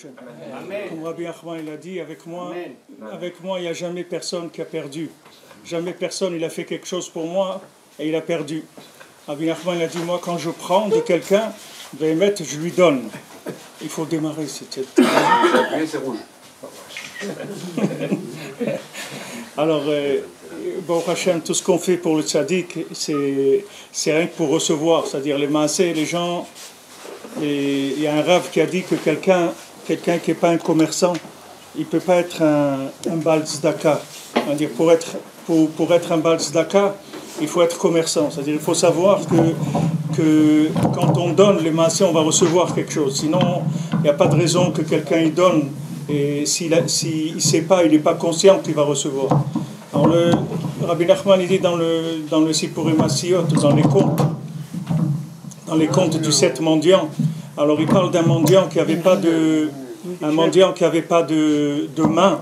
Hashem. Amen. Comme Rabbi Nachman il a dit, avec moi, Amen. il n'y a jamais personne qui a perdu. Jamais personne, il a fait quelque chose pour moi et il a perdu. Rabbi Nachman il a dit, moi quand je prends de quelqu'un, je lui donne. Il faut démarrer, c'était... C'est rouge. Alors, Baruch Hashem, tout ce qu'on fait pour le tzaddik, c'est rien que pour recevoir. C'est-à-dire les maasés, les gens... Il y a un rave qui a dit que quelqu'un qui n'est pas un commerçant, il ne peut pas être un Baal Tzedaka. C'est-à-dire pour être un Baal Tzedaka, il faut être commerçant. C'est-à-dire il faut savoir que quand on donne les maasés, on va recevoir quelque chose. Sinon, il n'y a pas de raison que quelqu'un y donne. Et s'il ne sait pas, il n'est pas conscient qu'il va recevoir. Alors le Rabbi Nachman il dit dans le Sipurim Asiyot, dans les contes du 7 mendiant, alors il parle d'un mendiant qui n'avait pas de main,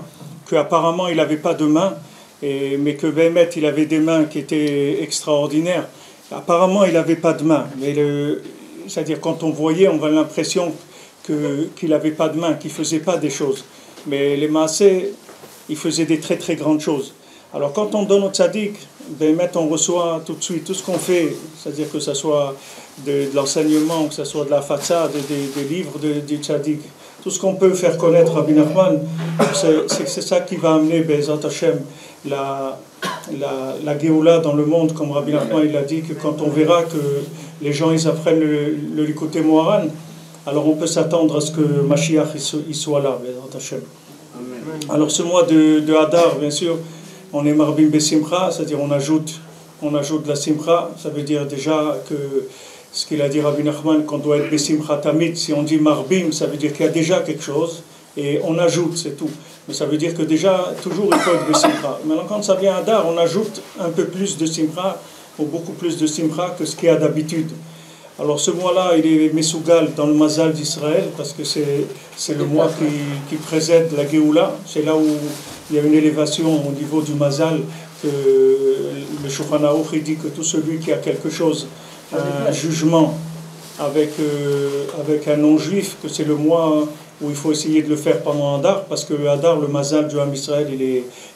qu'apparemment il n'avait pas de main, mais que Béhémet il avait des mains qui étaient extraordinaires. Apparemment il n'avait pas de main, mais c'est-à-dire quand on voyait, on avait l'impression qu'il n'avait pas de main, qu'il ne faisait pas des choses. Mais les maasés, ils faisaient des très très grandes choses. Alors quand on donne au tzaddik, on reçoit tout de suite tout ce qu'on fait, c'est-à-dire que ce soit de l'enseignement, que ce soit de la façade, des livres du tzaddik, tout ce qu'on peut faire connaître à Rabbi Nachman, c'est ça qui va amener Be'ezrat Hashem la Géoula dans le monde, comme Rabbi Nachman il a dit, que quand on verra que les gens ils apprennent le Likutei Moharan, alors on peut s'attendre à ce que Mashiach il soit là, Be'ezrat Hashem. Alors ce mois de Hadar, bien sûr, on est Marbim Besimcha, c'est-à-dire on ajoute la Simcha, ça veut dire déjà que ce qu'il a dit Rabbi Nachman, qu'on doit être Besimcha Tamid, si on dit Marbim, ça veut dire qu'il y a déjà quelque chose, et on ajoute, c'est tout. Mais ça veut dire que déjà, toujours il faut être Besimcha. Maintenant quand ça vient à Hadar, on ajoute un peu plus de Simcha, ou beaucoup plus de Simcha que ce qu'il y a d'habitude. Alors ce mois-là, il est Mesougal dans le Mazal d'Israël, parce que c'est le mois qui précède la Géoula. C'est là où il y a une élévation au niveau du Mazal, que le Shulchan Aruch dit que tout celui qui a quelque chose, un jugement avec un non-juif, que c'est le mois où il faut essayer de le faire pendant Hadar, parce que Hadar, le Mazal du Ham Israël,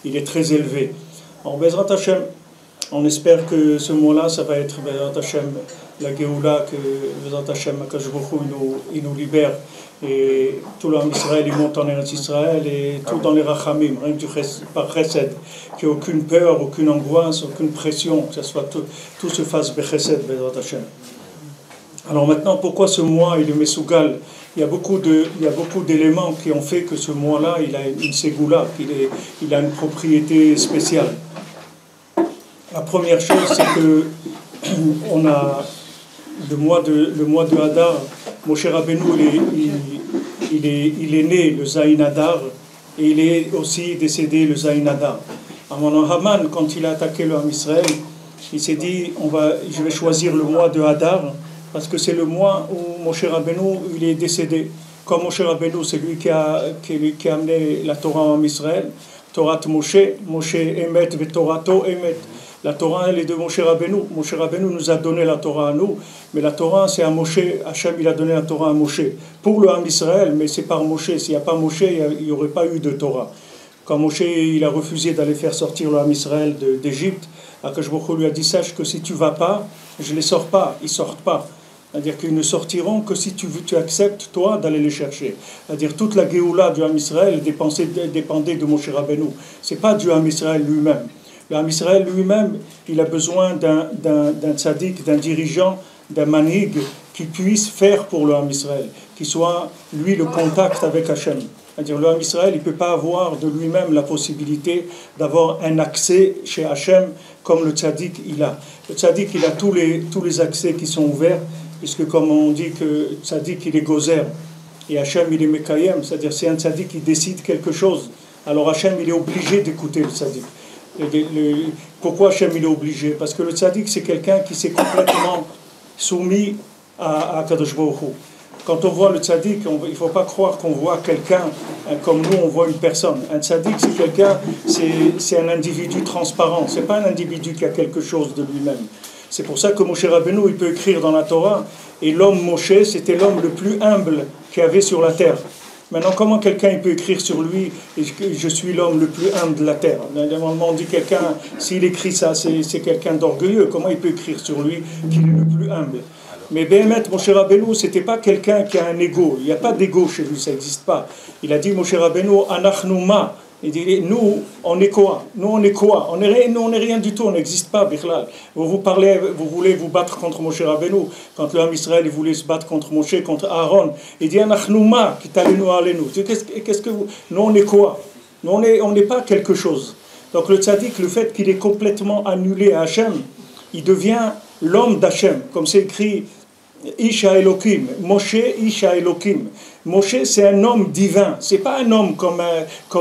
il est très élevé. Alors Be'ezrat Hashem, on espère que ce mois-là, ça va être Be'ezrat Hashem, la Géoula, que Be'ezrat Hashem, Akadosh Baruch Hu, il nous libère, et tout l'Am Israël, il monte en Eretz Israël, et tout dans les Rachamim, rien que par Chesed, qu'il n'y ait aucune peur, aucune angoisse, aucune pression, que tout se fasse Bechesed, Be'ezrat Hashem. Alors maintenant, pourquoi ce mois, il est Mesougal? Il y a beaucoup d'éléments qui ont fait que ce mois-là, il a une ségoula, il a une propriété spéciale. La première chose, c'est que on a le mois de Hadar, Moshe Rabbeinu, il est né le Zayin Hadar, et il est aussi décédé le Zayin Hadar. Alors Haman, quand il a attaqué le Ham Israël, il s'est dit, je vais choisir le mois de Hadar, parce que c'est le mois où Moshe Rabbeinu il est décédé. Comme Moshe Rabbeinu, c'est lui qui a amené la Torah en Israël, Torah Moshe Emet ve Torato Emet. La Torah, elle est de Moshe Rabbeinu. Moshe Rabbeinu nous a donné la Torah à nous, mais la Torah, c'est à Moshe. Hachem, il a donné la Torah à Moshe. Pour le Ham Israël, mais c'est par Moshe. S'il n'y a pas Moshe, il n'y aurait pas eu de Torah. Quand Moshe, il a refusé d'aller faire sortir le Ham Israël d'Égypte, Akadosh Baruch Hu lui a dit, sache que si tu ne vas pas, je ne les sors pas, ils ne sortent pas. C'est-à-dire qu'ils ne sortiront que si tu acceptes, toi, d'aller les chercher. C'est-à-dire toute la Géoula du Ham Israël dépendait de Moshe Rabbeinu. Ce n'est pas du Ham Israël lui-même. Le Ham Israël lui-même, il a besoin d'un tzaddik, d'un dirigeant, d'un manig qui puisse faire pour le Ham Israël, qui soit, lui, le contact avec Hachem. C'est-à-dire le Ham Israël, il ne peut pas avoir de lui-même la possibilité d'avoir un accès chez Hachem comme le tzaddik il a. Le tzaddik, il a tous les accès qui sont ouverts, puisque comme on dit que le tzaddik, il est gozer, et Hachem, il est mekayem, c'est-à-dire c'est un tzaddik qui décide quelque chose. Alors Hachem, il est obligé d'écouter le tzaddik. Pourquoi Hachem il est obligé? Parce que le tzaddik c'est quelqu'un qui s'est complètement soumis à Kadosh Baruch Hu. Quand on voit le tzaddik, il ne faut pas croire qu'on voit quelqu'un comme nous on voit une personne. Un tzaddik c'est quelqu'un, c'est un individu transparent, c'est pas un individu qui a quelque chose de lui-même. C'est pour ça que Moshe Rabbeinu il peut écrire dans la Torah, et l'homme Moshe c'était l'homme le plus humble qu'il y avait sur la terre. Maintenant, comment quelqu'un il peut écrire sur lui « Je suis l'homme le plus humble de la terre ». Normalement, on dit quelqu'un, s'il écrit ça, c'est quelqu'un d'orgueilleux. Comment il peut écrire sur lui qu'il est le plus humble? Mais Béhémet, Moshe Rabbeinu, c'était pas quelqu'un qui a un ego. Il n'y a pas d'ego chez lui, ça n'existe pas. Il a dit, Moshe Rabbeinu, Anachnu ma. Il dit, nous, on est quoi? Nous, on est quoi? Nous, on n'est rien du tout, on n'existe pas, Bichlal. Vous voulez vous battre contre Moshe Rabbeinu. Quand l'homme Israël il voulait se battre contre Moshe, contre Aaron, il dit, Anachnu ma, kitalenu alenu. Qu'est-ce que vous... Nous, on est quoi? Nous, on n'est pas quelque chose. Donc le tzaddik, le fait qu'il est complètement annulé à Hachem, il devient l'homme d'Hachem, comme c'est écrit Isha Elohim, Moshe Isha Elohim. Moshe, c'est un homme divin, c'est pas un homme comme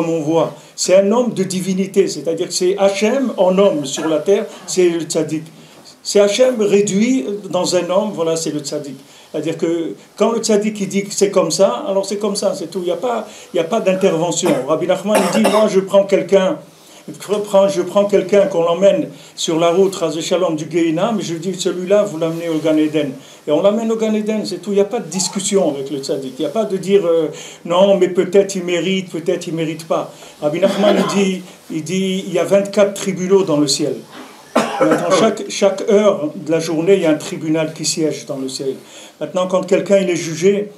on voit, c'est un homme de divinité, c'est-à-dire que c'est Hachem en homme sur la terre, c'est le tzaddik. C'est Hachem réduit dans un homme, voilà, c'est le tzaddik. C'est-à-dire que quand le tzaddik il dit que c'est comme ça, alors c'est comme ça, c'est tout, il n'y a pas d'intervention. Rabbi Nachman il dit, moi je prends quelqu'un qu'on l'emmène sur la route Chas v'Shalom du Gehinna, mais je dis celui-là vous l'amenez au Gan Eden, et on l'amène au Gan Eden, c'est tout. Il n'y a pas de discussion avec le tzaddik, il n'y a pas de dire non mais peut-être il mérite, peut-être il mérite pas. Rabbi Nachman il dit il y a 24 tribunaux dans le ciel. Maintenant, chaque heure de la journée il y a un tribunal qui siège dans le ciel. Maintenant quand quelqu'un il est jugé,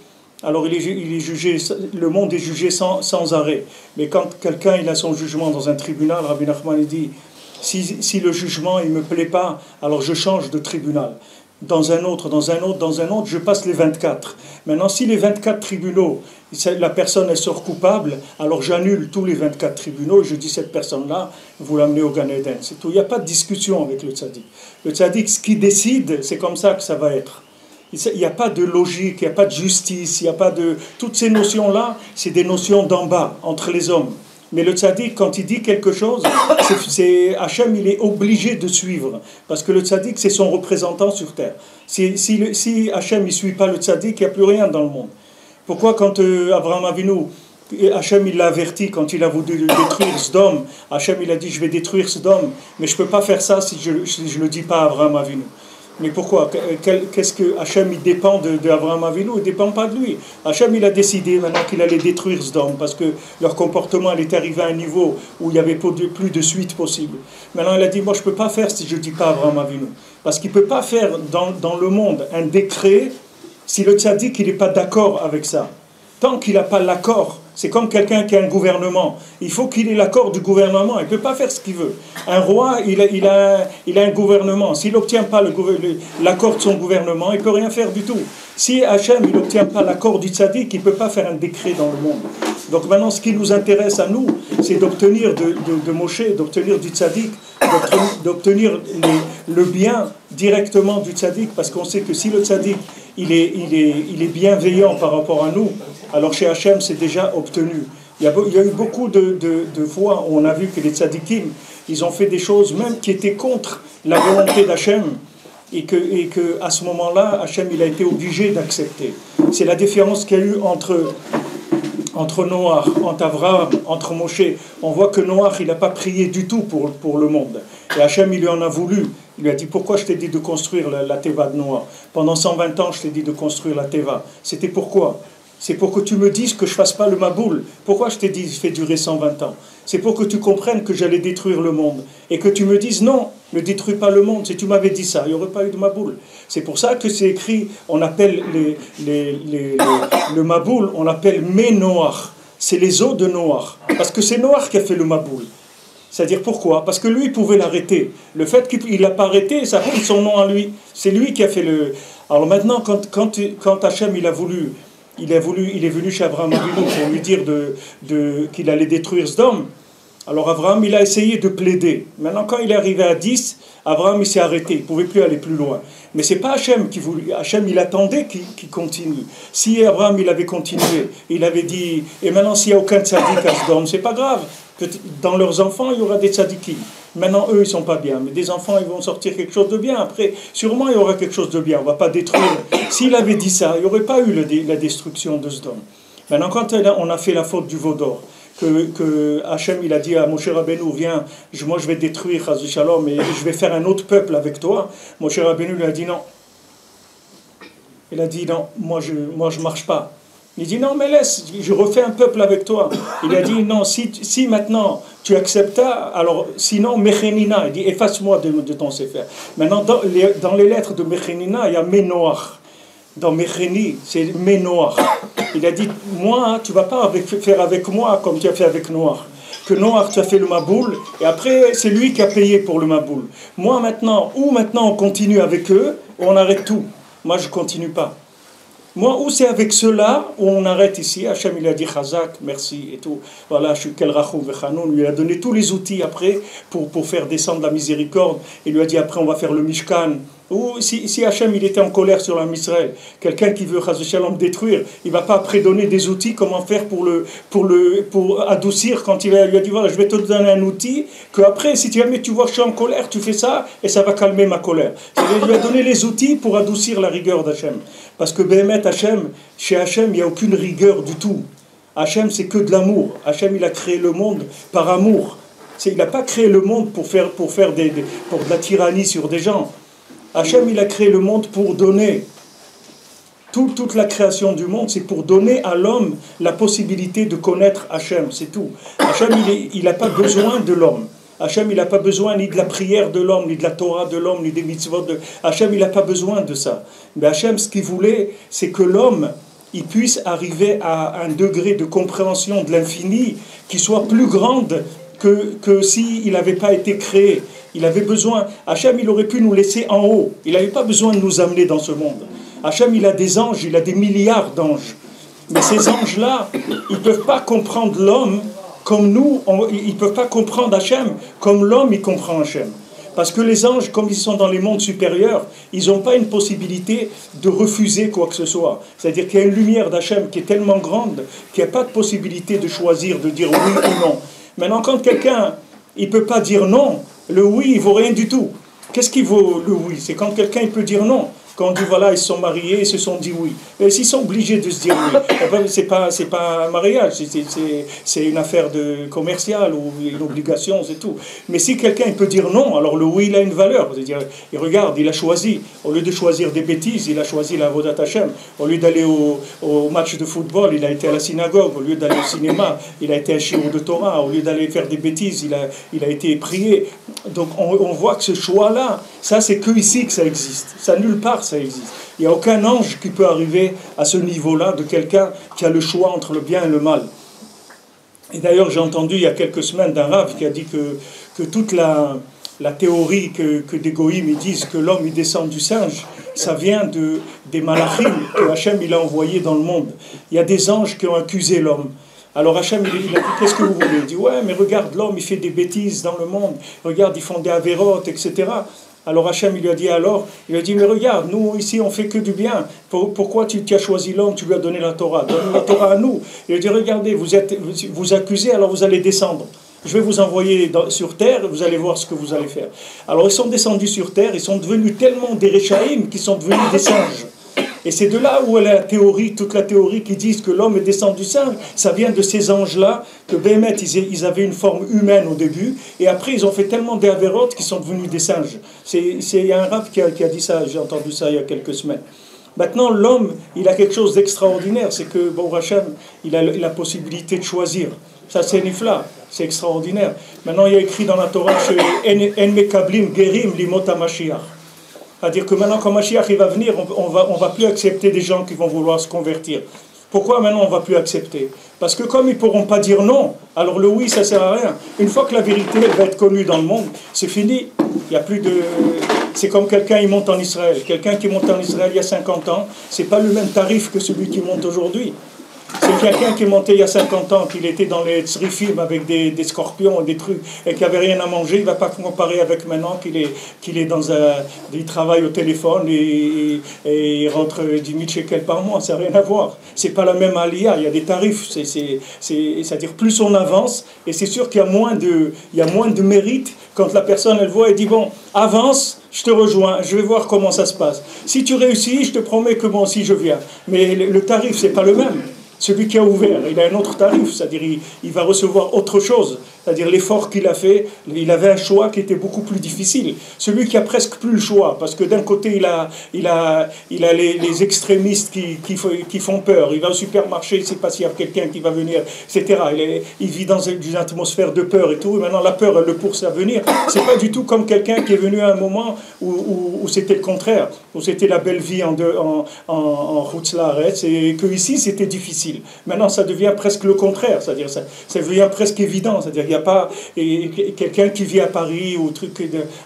alors il est jugé, le monde est jugé sans arrêt. Mais quand quelqu'un il a son jugement dans un tribunal, Rabbi Nachman il dit, si le jugement il me plaît pas, alors je change de tribunal. Dans un autre, je passe les 24. Maintenant, si les 24 tribunaux, la personne elle sort coupable, alors j'annule tous les 24 tribunaux et je dis cette personne-là, vous l'amenez au Gan Eden. C'est tout. Il n'y a pas de discussion avec le tzaddik. Le tzaddik, ce qu'il décide, c'est comme ça que ça va être. Il n'y a pas de logique, il n'y a pas de justice, il n'y a pas de... Toutes ces notions-là, c'est des notions d'en bas, entre les hommes. Mais le tzaddik, quand il dit quelque chose, Hachem, il est obligé de suivre. Parce que le tzaddik, c'est son représentant sur terre. Si Hachem ne suit pas le tzaddik, il n'y a plus rien dans le monde. Pourquoi quand Abraham Avinu, Hachem, il l'a averti quand il a voulu détruire Sodome, Hachem, il a dit, je vais détruire Sodome, mais je ne peux pas faire ça si je ne le dis pas à Abraham Avinu. Mais pourquoi? Qu'est-ce que Hachem il dépend d'Abraham Avinu? Il ne dépend pas de lui. Hachem il a décidé maintenant qu'il allait détruire Sodome parce que leur comportement est arrivé à un niveau où il n'y avait plus de suite possible. Maintenant il a dit, moi je ne peux pas faire si je ne dis pas à Abraham Avinu. Parce qu'il ne peut pas faire dans le monde un décret si le tzaddik il n'est pas d'accord avec ça. Tant qu'il n'a pas l'accord, c'est comme quelqu'un qui a un gouvernement. Il faut qu'il ait l'accord du gouvernement. Il ne peut pas faire ce qu'il veut. Un roi, il a un gouvernement. S'il n'obtient pas l'accord de son gouvernement, il ne peut rien faire du tout. Si Hachem n'obtient pas l'accord du tzaddik, il ne peut pas faire un décret dans le monde. Donc maintenant, ce qui nous intéresse à nous, c'est d'obtenir de Moshe, d'obtenir du tzaddik, d'obtenir le bien directement du tzaddik, parce qu'on sait que si le tzaddik il est bienveillant par rapport à nous, alors chez Hachem c'est déjà obtenu. Il y a eu beaucoup de fois où on a vu que les tzaddikim, ils ont fait des choses même qui étaient contre la volonté d'Hachem, et que à ce moment-là, Hachem il a été obligé d'accepter. C'est la différence qu'il y a eu entre Noach, entre Abraham, entre Moshe. On voit que Noach, il n'a pas prié du tout pour le monde. Et Hachem, il lui en a voulu. Il lui a dit, pourquoi je t'ai dit de construire la Teva de Noach? Pendant 120 ans, je t'ai dit de construire la Teva. C'était pourquoi? C'est pour que tu me dises que je ne fasse pas le Maboul. Pourquoi je t'ai dit, fais durer 120 ans? C'est pour que tu comprennes que j'allais détruire le monde. Et que tu me dises, non, ne détruis pas le monde. Si tu m'avais dit ça, il n'y aurait pas eu de Maboul. C'est pour ça que c'est écrit, on appelle le Maboul, on l'appelle Noach. C'est les eaux de Noach. Parce que c'est Noach qui a fait le Maboul. C'est-à-dire pourquoi? Parce que lui, il pouvait l'arrêter. Le fait qu'il ne l'a pas arrêté, ça prouve son nom à lui. C'est lui qui a fait le... Alors maintenant, quand Hachem, il est venu chez Abraham Avinu pour lui dire qu'il allait détruire Sodome. Alors Abraham, il a essayé de plaider. Maintenant, quand il est arrivé à 10, Abraham, il s'est arrêté. Il ne pouvait plus aller plus loin. Mais ce n'est pas Hachem qui voulait. Hachem, il attendait qu'il continue. Si Abraham, il avait continué, il avait dit, et maintenant, s'il n'y a aucun tzaddik à Sodome, ce n'est pas grave. Dans leurs enfants, il y aura des tzaddikim. Maintenant, eux, ils ne sont pas bien. Mais des enfants, ils vont sortir quelque chose de bien. Après, sûrement, il y aura quelque chose de bien. On ne va pas détruire. S'il avait dit ça, il n'y aurait pas eu la destruction de Sodome. Maintenant, quand on a fait la faute du veau d'or, que Hachem, il a dit à Moshe Rabbeinu, viens, moi je vais détruire Chas v'Shalom et je vais faire un autre peuple avec toi. Moshe Rabbeinu lui a dit non. Il a dit non, moi je marche pas. Il dit non, mais laisse, je refais un peuple avec toi. Il a dit non, si maintenant tu acceptes ça, alors sinon Mechenina, il dit efface-moi de ton Sefer. Maintenant, dans les lettres de Mechenina, il y a Menoach. Dans Mecheni, c'est Menoach. Il a dit moi, tu ne vas pas faire avec moi comme tu as fait avec Noach. Que Noach, tu as fait le Maboul, et après, c'est lui qui a payé pour le Maboul. Moi maintenant, ou maintenant on continue avec eux, ou on arrête tout. Moi, je ne continue pas. Moi, ou c'est avec cela, où on arrête ici. Hachem, il a dit Chazak, merci et tout. Voilà, je suis Kel Rachou Vechanoun. Il lui a donné tous les outils après pour faire descendre la miséricorde. Il lui a dit après, on va faire le Mishkan. Ou si Hachem, il était en colère sur l'homme Israël, quelqu'un qui veut Chaz Shalom détruire, il ne va pas après donner des outils, comment faire pour adoucir quand il lui a dit voilà, je vais te donner un outil, que après, si jamais tu vois que je suis en colère, tu fais ça et ça va calmer ma colère. Il lui a donné les outils pour adoucir la rigueur d'Hachem. Parce que Béhémet Hachem, chez Hachem, il n'y a aucune rigueur du tout. Hachem, c'est que de l'amour. Hachem, il a créé le monde par amour. Il n'a pas créé le monde pour de la tyrannie sur des gens. Hachem, il a créé le monde pour donner. Toute la création du monde, c'est pour donner à l'homme la possibilité de connaître Hachem, c'est tout. Hachem, il n'a pas besoin de l'homme. Hachem, il n'a pas besoin ni de la prière de l'homme, ni de la Torah de l'homme, ni des mitzvot de... Hachem, il n'a pas besoin de ça. Mais Hachem, ce qu'il voulait, c'est que l'homme, il puisse arriver à un degré de compréhension de l'infini qui soit plus grande que s'il n'avait pas été créé. Il avait besoin, Hachem, il aurait pu nous laisser en haut. Il n'avait pas besoin de nous amener dans ce monde. Hachem, il a des anges, il a des milliards d'anges. Mais ces anges-là, ils ne peuvent pas comprendre l'homme comme nous, ils ne peuvent pas comprendre Hachem comme l'homme, il comprend Hachem. Parce que les anges, comme ils sont dans les mondes supérieurs, ils n'ont pas une possibilité de refuser quoi que ce soit. C'est-à-dire qu'il y a une lumière d'Hachem qui est tellement grande qu'il n'y a pas de possibilité de choisir, de dire oui ou non. Maintenant, quand quelqu'un, il ne peut pas dire non, le oui, il ne vaut rien du tout. Qu'est-ce qui vaut le oui? C'est quand quelqu'un il peut dire non. Quand on dit voilà, ils se sont mariés, ils se sont dit oui. Mais s'ils sont obligés de se dire oui, c'est pas un mariage, c'est une affaire commerciale ou une obligation, c'est tout. Mais si quelqu'un il peut dire non, alors le oui, il a une valeur. C'est-à-dire, il regarde, il a choisi. Au lieu de choisir des bêtises, il a choisi la Avodat Hashem. Au lieu d'aller au match de football, il a été à la synagogue. Au lieu d'aller au cinéma, il a été à un shiur de Torah. Au lieu d'aller faire des bêtises, il a été prié. Donc on voit que ce choix-là, ça c'est que ici que ça existe. Ça nulle part ça existe. Il n'y a aucun ange qui peut arriver à ce niveau-là de quelqu'un qui a le choix entre le bien et le mal. Et d'ailleurs j'ai entendu il y a quelques semaines d'un rav qui a dit que toute la théorie que des goïms ils disent que l'homme il descend du singe, ça vient des malachim que Hachem il a envoyés dans le monde. Il y a des anges qui ont accusé l'homme. Alors Hachem, il a dit, qu'est-ce que vous voulez? Il dit, ouais, mais regarde, l'homme, il fait des bêtises dans le monde. Regarde, ils font des avérotes, etc. Alors Hachem, il lui a dit, mais regarde, nous, ici, on fait que du bien. Pourquoi tu as choisi l'homme? Tu lui as donné la Torah. Donne la Torah à nous. Il a dit, regardez, vous accusez, alors vous allez descendre. Je vais vous envoyer sur terre, et vous allez voir ce que vous allez faire. Alors ils sont descendus sur terre, ils sont devenus tellement des Réchaïm qu'ils sont devenus des singes. Et c'est de là où elle a la théorie, toute la théorie qui disent que l'homme est descendu du singe, ça vient de ces anges-là, que Béhémet, ils avaient une forme humaine au début, et après ils ont fait tellement d'avérotes qu'ils sont devenus des singes. Il y a un rabbin qui a dit ça, j'ai entendu ça il y a quelques semaines. Maintenant, l'homme, il a quelque chose d'extraordinaire, c'est que, bon, Hachem, il a la possibilité de choisir. Ça, c'est nifla, c'est extraordinaire. Maintenant, il y a écrit dans la Torah, En mekablim gerim limot HaMashiach. C'est-à-dire que maintenant, quand Mashiach il va venir, on va plus accepter des gens qui vont vouloir se convertir. Pourquoi maintenant on ne va plus accepter? Parce que comme ils ne pourront pas dire non, alors le oui, ça ne sert à rien. Une fois que la vérité elle va être connue dans le monde, c'est fini. Il y a plus de... C'est comme quelqu'un qui monte en Israël. Quelqu'un qui monte en Israël il y a 50 ans, ce n'est pas le même tarif que celui qui monte aujourd'hui. C'est quelqu'un qui est monté il y a 50 ans, qu'il était dans les tzrifim avec des scorpions et des trucs, et qui n'avait rien à manger, il ne va pas comparer avec maintenant qu'il est dans il travaille au téléphone et il rentre 10 000 shekels par mois, ça n'a rien à voir. C'est pas la même aliyah, il y a des tarifs, c'est-à-dire plus on avance, et c'est sûr qu'il y a moins de mérite quand la personne elle voit et dit bon, avance, je te rejoins, je vais voir comment ça se passe. Si tu réussis, je te promets que moi aussi je viens. Mais le tarif, c'est pas le même. Celui qui a ouvert, il a un autre tarif, c'est-à-dire il va recevoir autre chose. c'est-à-dire l'effort qu'il a fait, il avait un choix qui était beaucoup plus difficile. Celui qui a presque plus le choix, parce que d'un côté, il a les extrémistes qui font peur. Il va au supermarché, il ne sait pas s'il y a quelqu'un qui va venir, etc. Il vit dans une atmosphère de peur et tout. Et maintenant, la peur, elle le pousse à venir. C'est pas du tout comme quelqu'un qui est venu à un moment où c'était le contraire, où c'était la belle vie en route Laaretz, et que ici c'était difficile. Maintenant, ça devient presque le contraire, c'est-à-dire ça devient presque évident, c'est-à-dire il n'y a pas quelqu'un qui vit à Paris ou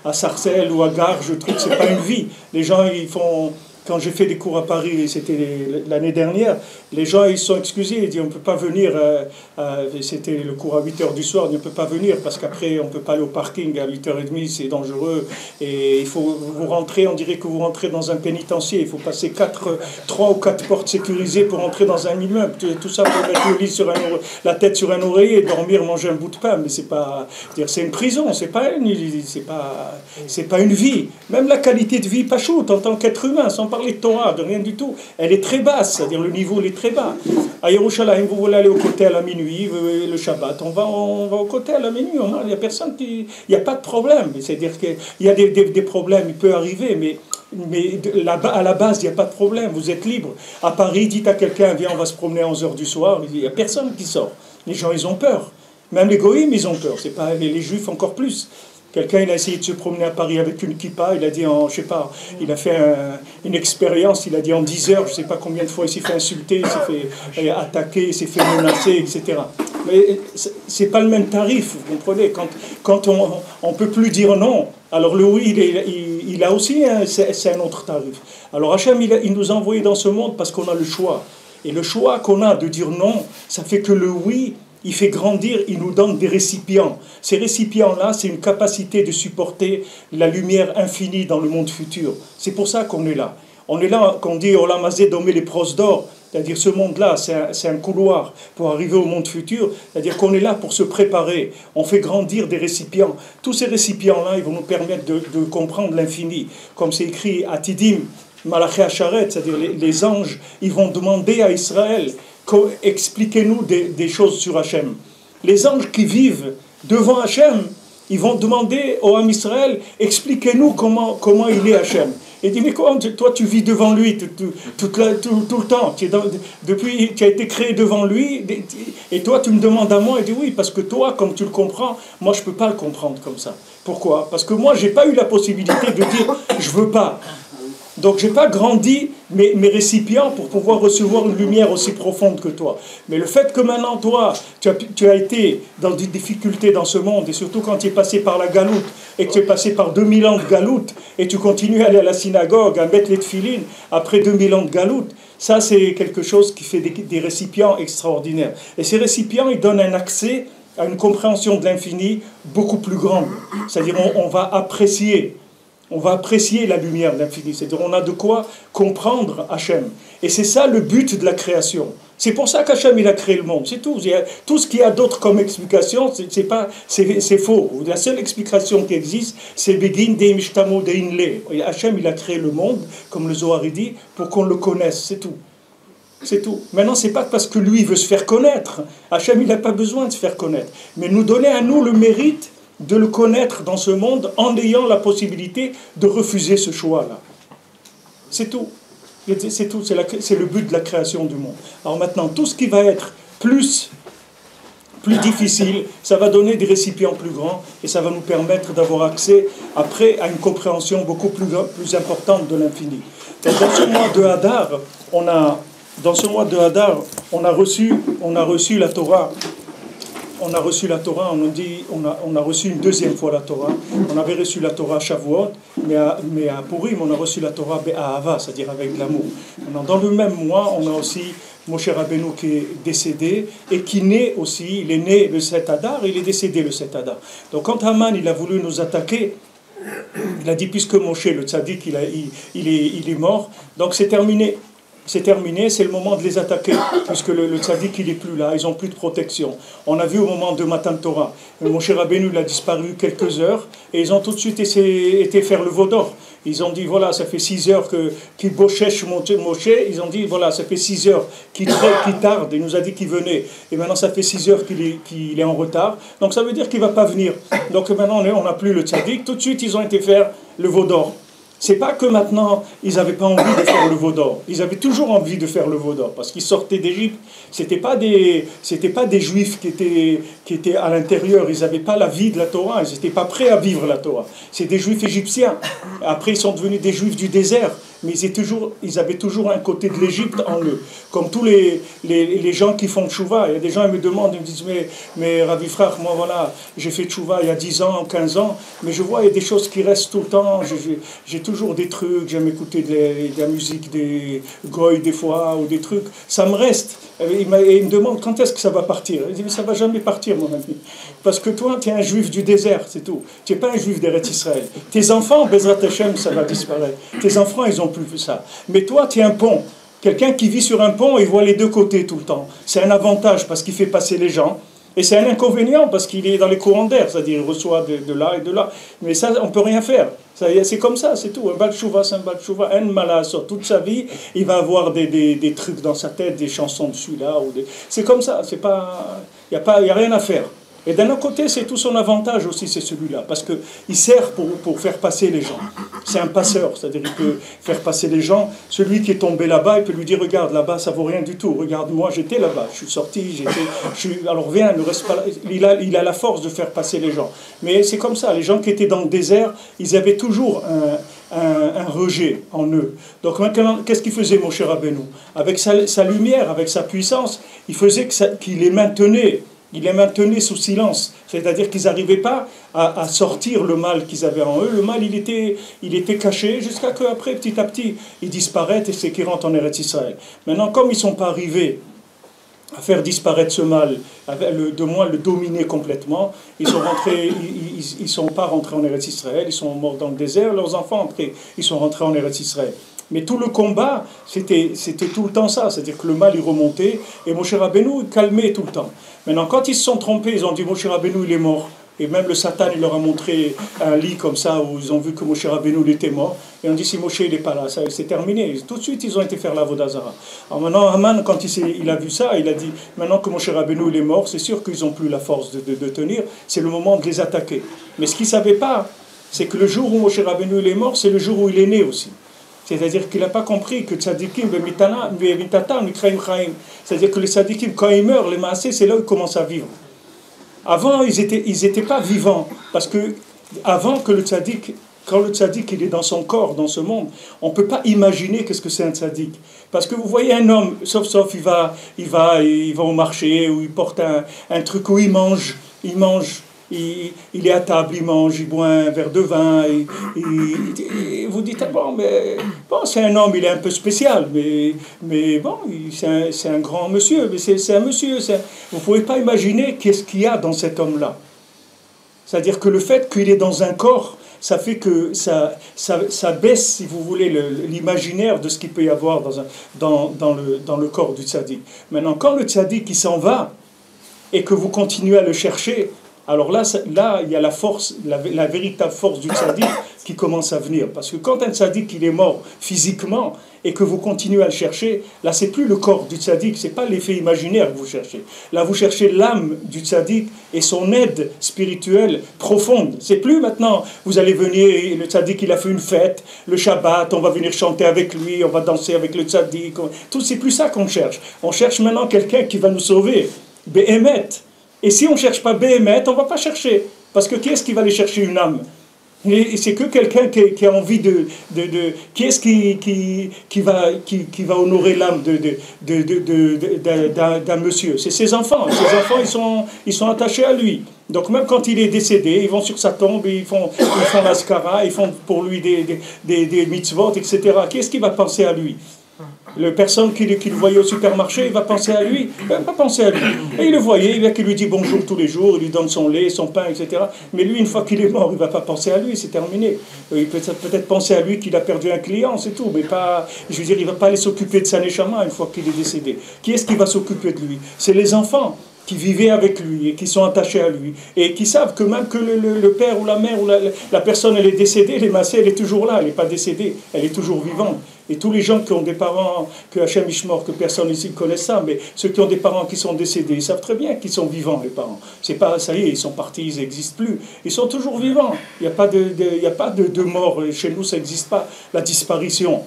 à Sarcelles ou à Garges, c'est pas une vie. Les gens, ils font. Quand j'ai fait des cours à Paris, c'était l'année dernière, les gens ils sont excusés, ils disent on ne peut pas venir, c'était le cours à 8h du soir, on ne peut pas venir parce qu'après on ne peut pas aller au parking à 8h30, c'est dangereux, et il faut vous rentrer, on dirait que vous rentrez dans un pénitencier, il faut passer 3 ou 4 portes sécurisées pour entrer dans un immeuble, tout ça pour mettre le lit la tête sur un oreiller, dormir, manger un bout de pain, mais c'est une prison, c'est pas une vie, même la qualité de vie pas chouette en tant qu'être humain, sans parler de Torah, de rien du tout, elle est très basse, c'est-à-dire le niveau il est très bas. À Yerushalayim, vous voulez aller au kotel à minuit, le Shabbat, on va au kotel à minuit, il n'y a personne il n'y a pas de problème, c'est-à-dire qu'il y a des problèmes, il peut arriver, mais à la base, il n'y a pas de problème, vous êtes libre. À Paris, dites à quelqu'un, viens, on va se promener à 11h du soir, il n'y a personne qui sort. Les gens, ils ont peur. Même les goïms, ils ont peur, c'est pas les juifs encore plus. Quelqu'un, il a essayé de se promener à Paris avec une kippa, il a dit, il a fait une expérience, il a dit en 10 heures, je ne sais pas combien de fois il s'est fait insulter, il s'est fait attaquer, il s'est fait menacer, etc. Mais ce n'est pas le même tarif, vous comprenez, quand on ne peut plus dire non, alors le oui, il a aussi, c'est un autre tarif. Alors Hachem, il nous a envoyés dans ce monde parce qu'on a le choix. Et le choix qu'on a de dire non, ça fait que le oui, il fait grandir, il nous donne des récipients. Ces récipients-là, c'est une capacité de supporter la lumière infinie dans le monde futur. C'est pour ça qu'on est là. On est là, qu'on dit Olam Hazeh Domé les pros d'or, c'est-à-dire ce monde-là, c'est un couloir pour arriver au monde futur, c'est-à-dire qu'on est là pour se préparer. On fait grandir des récipients. Tous ces récipients-là, ils vont nous permettre de comprendre l'infini. Comme c'est écrit à Tidim, Malaché Hacharet, c'est-à-dire les anges, ils vont demander à Israël, expliquez-nous des choses sur Hachem. Les anges qui vivent devant Hachem, ils vont demander au Ham Israël, expliquez-nous comment il est Hachem. Et dit, mais comment toi tu vis devant lui tout le temps, depuis tu as été créé devant lui, et toi tu me demandes à moi, et dit oui, parce que toi, comme tu le comprends, moi je ne peux pas le comprendre comme ça. Pourquoi? Parce que moi je n'ai pas eu la possibilité de dire, je ne veux pas. Donc je n'ai pas grandi mes récipients pour pouvoir recevoir une lumière aussi profonde que toi. Mais le fait que maintenant toi, tu as été dans des difficultés dans ce monde, et surtout quand tu es passé par la galoute, et que tu es passé par 2000 ans de galoute, et tu continues à aller à la synagogue, à mettre les tefilines, après 2000 ans de galoute, ça c'est quelque chose qui fait des récipients extraordinaires. Et ces récipients, ils donnent un accès à une compréhension de l'infini beaucoup plus grande. C'est-à-dire on va apprécier. On va apprécier la lumière de l'infini. C'est-à-dire on a de quoi comprendre Hachem. Et c'est ça le but de la création. C'est pour ça qu'Hachem il a créé le monde. C'est tout. Tout ce qu'il y a d'autre comme explication, c'est faux. La seule explication qui existe, c'est Begin de Mishtamo de Inle. Hachem il a créé le monde, comme le Zohar dit, pour qu'on le connaisse. C'est tout. C'est tout. Maintenant, c'est pas parce que lui veut se faire connaître. Hachem il n'a pas besoin de se faire connaître. Mais nous donner à nous le mérite de le connaître dans ce monde en ayant la possibilité de refuser ce choix-là. C'est tout. C'est tout. C'est le but de la création du monde. Alors maintenant, tout ce qui va être plus difficile, ça va donner des récipients plus grands et ça va nous permettre d'avoir accès après à une compréhension beaucoup plus importante de l'infini. Dans ce mois de Hadar, on a reçu la Torah. On a reçu la Torah, on a reçu une deuxième fois la Torah. On avait reçu la Torah à Shavuot, mais à Purim, on a reçu la Torah à Ahava, c'est-à-dire avec l'amour. Dans le même mois, on a aussi Moshe Rabbeinu qui est décédé et qui naît aussi. Il est né le 7 Hadar et il est décédé le 7 Hadar. Donc quand Haman il a voulu nous attaquer, il a dit puisque Moshe, le tzaddik, il est mort, donc c'est terminé. C'est terminé, c'est le moment de les attaquer, puisque le tzaddik, il n'est plus là, ils n'ont plus de protection. On a vu au moment de Matan Torah, Moshe Rabbeinu il a disparu quelques heures, et ils ont tout de suite été faire le veau d'or. Ils ont dit, voilà, ça fait 6 heures qu'il bochèche Moshe. Ils ont dit, voilà, ça fait 6 heures qu'il tarde. Il nous a dit qu'il venait. Et maintenant, ça fait 6 heures qu'il est en retard. Donc, ça veut dire qu'il ne va pas venir. Donc, maintenant, on n'a plus le tzaddik. Tout de suite, ils ont été faire le veau d'or. C'est pas que maintenant, ils n'avaient pas envie de faire le veau d'or. Ils avaient toujours envie de faire le veau d'or. Parce qu'ils sortaient d'Égypte. C'était pas des Juifs qui étaient à l'intérieur. Ils n'avaient pas la vie de la Torah. Ils n'étaient pas prêts à vivre la Torah. C'est des Juifs égyptiens. Après, ils sont devenus des Juifs du désert. Mais ils avaient toujours un côté de l'Égypte en eux. Comme tous les gens qui font tchouva. Il y a des gens qui me demandent, ils me disent, mais Ravi Frère, moi voilà, j'ai fait tchouva il y a 10 ans, 15 ans, mais je vois, il y a des choses qui restent tout le temps. J'ai toujours des trucs, j'aime écouter de la musique des goy des fois, ou des trucs. Ça me reste. Et il me demande, quand est-ce que ça va partir? Il dit, mais ça ne va jamais partir, mon ami. Parce que toi, tu es un juif du désert, c'est tout. Tu n'es pas un juif d'Eretz Israël. Tes enfants, Bezrat Hashem, ça va disparaître. Tes enfants, ils n'ont plus ça. Mais toi, tu es un pont. Quelqu'un qui vit sur un pont, il voit les deux côtés tout le temps. C'est un avantage parce qu'il fait passer les gens. Et c'est un inconvénient parce qu'il est dans les courants d'air, c'est-à-dire il reçoit de là et de là. Mais ça, on ne peut rien faire. C'est comme ça, c'est tout. Un Baal Tshuva, c'est un Baal Tshuva. Un malade, toute sa vie, il va avoir des trucs dans sa tête, des chansons dessus là. C'est comme ça. Il n'y a rien à faire. Et d'un autre côté, c'est tout son avantage aussi, c'est celui-là. Parce qu'il sert pour faire passer les gens. C'est un passeur, c'est-à-dire qu'il peut faire passer les gens. Celui qui est tombé là-bas, il peut lui dire, regarde, là-bas, ça vaut rien du tout. Regarde, moi, j'étais là-bas, je suis sorti, alors viens, ne reste pas là. Il a la force de faire passer les gens. Mais c'est comme ça, les gens qui étaient dans le désert, ils avaient toujours un rejet en eux. Donc maintenant, qu'est-ce qu'il faisait, Moshe Rabbeinu? Avec sa lumière, avec sa puissance, il faisait qu'il les maintenait. Il les maintenait sous silence, c'est-à-dire qu'ils n'arrivaient pas à sortir le mal qu'ils avaient en eux. Le mal, il était caché jusqu'à qu'après, petit à petit, il disparaît et c'est qu'ils rentrent en Eretz Israël. Maintenant, comme ils ne sont pas arrivés à faire disparaître ce mal, de moins le dominer complètement, ils sont pas rentrés en Eretz Israël, ils sont morts dans le désert, leurs enfants, après, ils sont rentrés en Eretz Israël. Mais tout le combat, c'était tout le temps ça. C'est-à-dire que le mal, il remontait, et Moshe Rabbeinu, il calmait tout le temps. Maintenant, quand ils se sont trompés, ils ont dit, Moshe Rabbeinu, il est mort. Et même le Satan, il leur a montré un lit comme ça, où ils ont vu que Moshe Rabbeinu, il était mort. Et on dit, si Moshe, il n'est pas là, c'est terminé. Tout de suite, ils ont été faire la Vodazara. Alors maintenant, Haman, quand il a vu ça, il a dit, maintenant que Moshe Rabbeinu, il est mort, c'est sûr qu'ils n'ont plus la force de tenir. C'est le moment de les attaquer. Mais ce qu'ils ne savaient pas, c'est que le jour où Moshe Rabbeinu, il est mort, c'est le jour où il est né aussi. C'est-à-dire qu'il n'a pas compris que tzadikim, c'est-à-dire que les tzadikim, quand ils meurent, les maasés, c'est là où ils commencent à vivre. Avant, ils étaient pas vivants, parce que avant que le tzadik, quand le tzadik il est dans son corps, dans ce monde, on ne peut pas imaginer qu'est-ce que c'est un tzadik. Parce que vous voyez un homme, sauf il va au marché, ou il porte un truc où il mange. Il est à table, il mange, il boit un verre de vin, et vous dites, bon, c'est un homme, il est un peu spécial, mais bon, c'est un grand monsieur, mais c'est un monsieur, vous ne pouvez pas imaginer qu'est-ce qu'il y a dans cet homme-là. C'est-à-dire que le fait qu'il est dans un corps, ça fait que ça baisse, si vous voulez, l'imaginaire de ce qu'il peut y avoir dans le corps du tzaddik. Maintenant, quand le tzaddik il s'en va, et que vous continuez à le chercher, alors là, il y a la force, la véritable force du tzaddik qui commence à venir. Parce que quand un tzaddik il est mort physiquement et que vous continuez à le chercher, là c'est plus le corps du tzaddik, c'est pas l'effet imaginaire que vous cherchez. Là vous cherchez l'âme du tzaddik et son aide spirituelle profonde. C'est plus maintenant, vous allez venir, le tzaddik il a fait une fête, le Shabbat, on va venir chanter avec lui, on va danser avec le tzaddik. Tout, c'est plus ça qu'on cherche. On cherche maintenant quelqu'un qui va nous sauver. Behemet. Et si on ne cherche pas Béhémet, on ne va pas chercher. Parce que qui est-ce qui va aller chercher une âme? Et c'est que quelqu'un qui a envie qui est-ce qui va honorer l'âme d'un monsieur? C'est ses enfants. Ses enfants, ils sont attachés à lui. Donc même quand il est décédé, ils vont sur sa tombe, ils font l'askara, ils font pour lui des mitzvot, etc. Qui est-ce qui va penser à lui? La personne qui le voyait au supermarché, il va penser à lui. Il ne va pas penser à lui. Et il le voyait, il lui dit bonjour tous les jours, il lui donne son lait, son pain, etc. Mais lui, une fois qu'il est mort, il ne va pas penser à lui, c'est terminé. Il peut peut-être penser à lui qu'il a perdu un client, c'est tout. Mais pas, je veux dire, il ne va pas aller s'occuper de sa neshama une fois qu'il est décédé. Qui est-ce qui va s'occuper de lui? C'est les enfants. qui vivaient avec lui et qui sont attachés à lui et qui savent que même que le père ou la mère ou la personne elle est décédée, l'Emassé elle est toujours là, elle n'est pas décédée, elle est toujours vivante. Et tous les gens qui ont des parents, que Hachem Ishmor, que personne ici connaît ça, mais ceux qui ont des parents qui sont décédés, ils savent très bien qu'ils sont vivants, les parents. C'est pas, ça y est, ils sont partis, ils n'existent plus. Ils sont toujours vivants. Il n'y a pas de mort. Chez nous, ça n'existe pas, la disparition.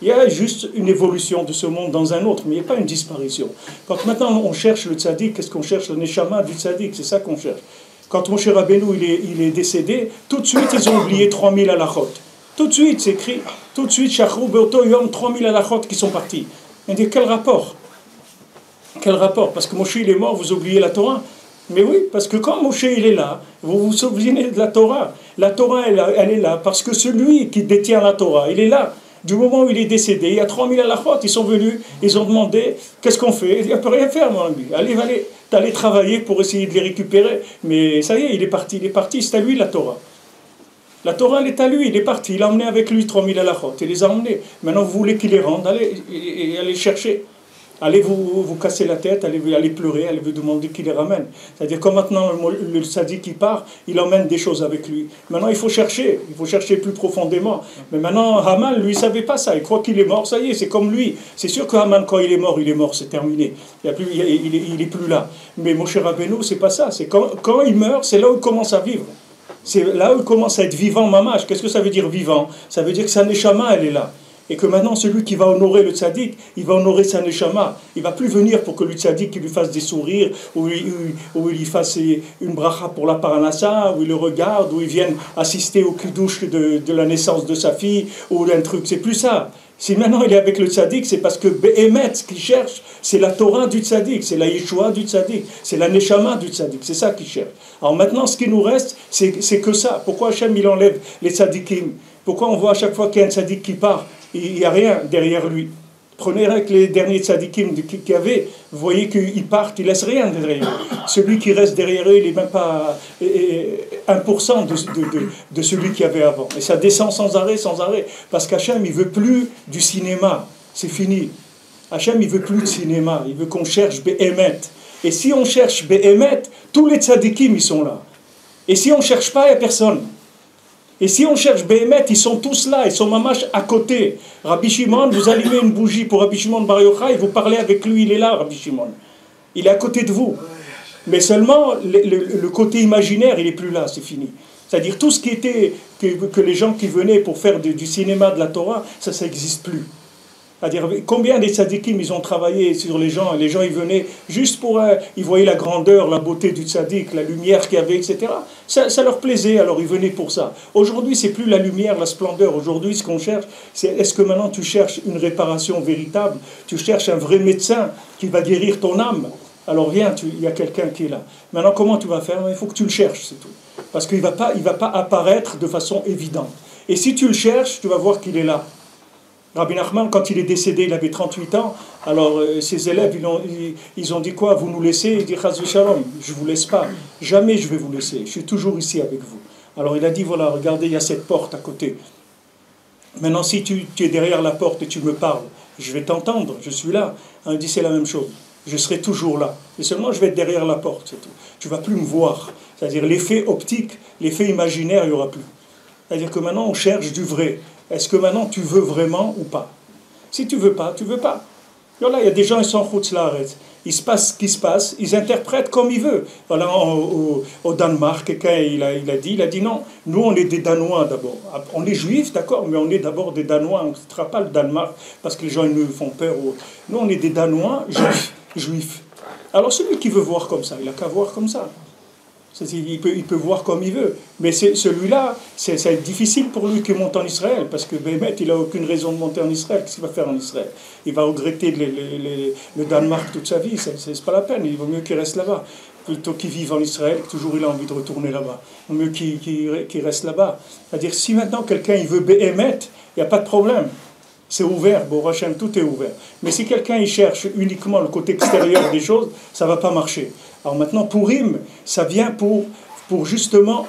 Il y a juste une évolution de ce monde dans un autre, mais il n'y a pas une disparition. Quand maintenant on cherche le tzaddik, qu'est-ce qu'on cherche? Le neshama du tzaddik, c'est ça qu'on cherche. Quand Moshe Rabbeinu il est décédé, tout de suite ils ont oublié 3000 halachot. Tout de suite, c'est écrit, tout de suite, Shachrou Beoto Yom, 3000 halachot qui sont partis. On dit, quel rapport? Quel rapport? Parce que Moshe il est mort, vous oubliez la Torah? Mais oui, parce que quand Moshe il est là, vous vous souvenez de la Torah. La Torah, elle est là, parce que celui qui détient la Torah, il est là. Du moment où il est décédé, il y a 3000 halachot, ils sont venus, ils ont demandé, qu'est-ce qu'on fait? Il ne peut rien faire, mon ami. Allez travailler pour essayer de les récupérer. Mais ça y est, il est parti, c'est à lui la Torah. La Torah, elle est à lui, il est parti, il a emmené avec lui 3000 halachot, il les a emmenés. Maintenant, vous voulez qu'il les rende, allez chercher. Allez vous casser la tête, allez pleurer, allez vous demander qu'il les ramène. C'est-à-dire que maintenant, le tzaddik qui part, il emmène des choses avec lui. Maintenant, il faut chercher plus profondément. Mais maintenant, Haman, lui, il ne savait pas ça, il croit qu'il est mort, ça y est, c'est comme lui. C'est sûr que Haman, quand il est mort, c'est terminé. Il est plus là. Mais Moshe Rabbeinu, c'est pas ça. C'est quand il meurt, c'est là où il commence à vivre. C'est là où il commence à être vivant, mamash. Qu'est-ce que ça veut dire vivant? Ça veut dire que sa neshama, elle est là. Et que maintenant, celui qui va honorer le tzaddik, il va honorer sa neshama. Il ne va plus venir pour que le tzaddik lui fasse des sourires, ou il lui fasse une bracha pour la paranassa, ou il le regarde, ou il vienne assister au kiddush de la naissance de sa fille, ou un truc. C'est plus ça. Si maintenant il est avec le tzaddik, c'est parce que Be'emet, ce qu'il cherche, c'est la Torah du tzaddik, c'est la Yeshua du tzaddik, c'est la neshama du tzaddik, c'est ça qu'il cherche. Alors maintenant, ce qui nous reste, c'est que ça. Pourquoi Hachem, il enlève les tzaddikim? Pourquoi on voit à chaque fois qu'il y a un tzaddik qui part, il n'y a rien derrière lui? Prenez avec les derniers tzaddikim qu'il y avait, vous voyez qu'ils partent, ils ne laissent rien derrière eux. Celui qui reste derrière eux, il n'est même pas 1% de celui qu'il y avait avant. Et ça descend sans arrêt, parce qu'Hachem, il ne veut plus du cinéma, c'est fini. Hachem, il ne veut plus de cinéma, il veut qu'on cherche Be'emet. Et si on cherche Be'emet, tous les tzaddikim, ils sont là. Et si on ne cherche pas, il n'y a personne. Et si on cherche Be'emet, ils sont tous là, ils sont mamash à côté. Rabbi Shimon, vous allumez une bougie pour Rabbi Shimon Bar Yochai, vous parlez avec lui, il est là, Rabbi Shimon. Il est à côté de vous. Mais seulement, le côté imaginaire, il n'est plus là, c'est fini. C'est-à-dire, tout ce qui était, que les gens qui venaient pour faire du cinéma, de la Torah, ça n'existe plus. C'est-à-dire, combien des tzaddikim, ils ont travaillé sur les gens ils venaient juste pour... ils voyaient la grandeur, la beauté du tzaddik, la lumière qu'il y avait, etc. Ça leur plaisait, alors ils venaient pour ça. Aujourd'hui, c'est plus la lumière, la splendeur. Aujourd'hui, ce qu'on cherche, c'est est-ce que maintenant tu cherches une réparation véritable? Tu cherches un vrai médecin qui va guérir ton âme? Alors viens, il y a quelqu'un qui est là. Maintenant, comment tu vas faire? Il faut que tu le cherches, c'est tout. Parce qu'il ne va pas apparaître de façon évidente. Et si tu le cherches, tu vas voir qu'il est là. Rabbi Nachman, quand il est décédé, il avait 38 ans. Alors, ses élèves, ils ont dit quoi? Vous nous laissez? Il dit, Chas v'shalom, je ne vous laisse pas. Jamais je vais vous laisser. Je suis toujours ici avec vous. Alors, il a dit, voilà, regardez, il y a cette porte à côté. Maintenant, si tu es derrière la porte et tu me parles, je vais t'entendre, je suis là. Il dit, c'est la même chose. Je serai toujours là. Mais seulement, je vais être derrière la porte, c'est tout. Tu ne vas plus me voir. C'est-à-dire, l'effet optique, l'effet imaginaire, il n'y aura plus. C'est-à-dire que maintenant, on cherche du vrai. Est-ce que maintenant tu veux vraiment ou pas? Si tu veux pas, tu veux pas. Voilà, il y a des gens, ils sont chutz laaretz. Il se passe ce qui se passe, ils interprètent comme ils veulent. Voilà, au Danemark, quelqu'un il a dit non, nous on est des Danois d'abord. On est juifs, d'accord, mais on est d'abord des Danois. On ne citera pas le Danemark parce que les gens ils nous font peur. Nous on est des Danois juifs. Alors celui qui veut voir comme ça, il n'a qu'à voir comme ça. Il peut voir comme il veut. Mais celui-là, ça va être difficile pour lui qu'il monte en Israël, parce que Bémet, il n'a aucune raison de monter en Israël. Qu'est-ce qu'il va faire en Israël? Il va regretter le Danemark toute sa vie, c'est pas la peine. Il vaut mieux qu'il reste là-bas. Plutôt qu'il vive en Israël, que toujours il a envie de retourner là-bas. Il vaut mieux qu'il reste là-bas. C'est-à-dire, si maintenant quelqu'un il veut Bémet, il n'y a pas de problème. C'est ouvert, bon, Hachem, tout est ouvert. Mais si quelqu'un il cherche uniquement le côté extérieur des choses, ça ne va pas marcher. Alors maintenant, Purim, ça vient pour justement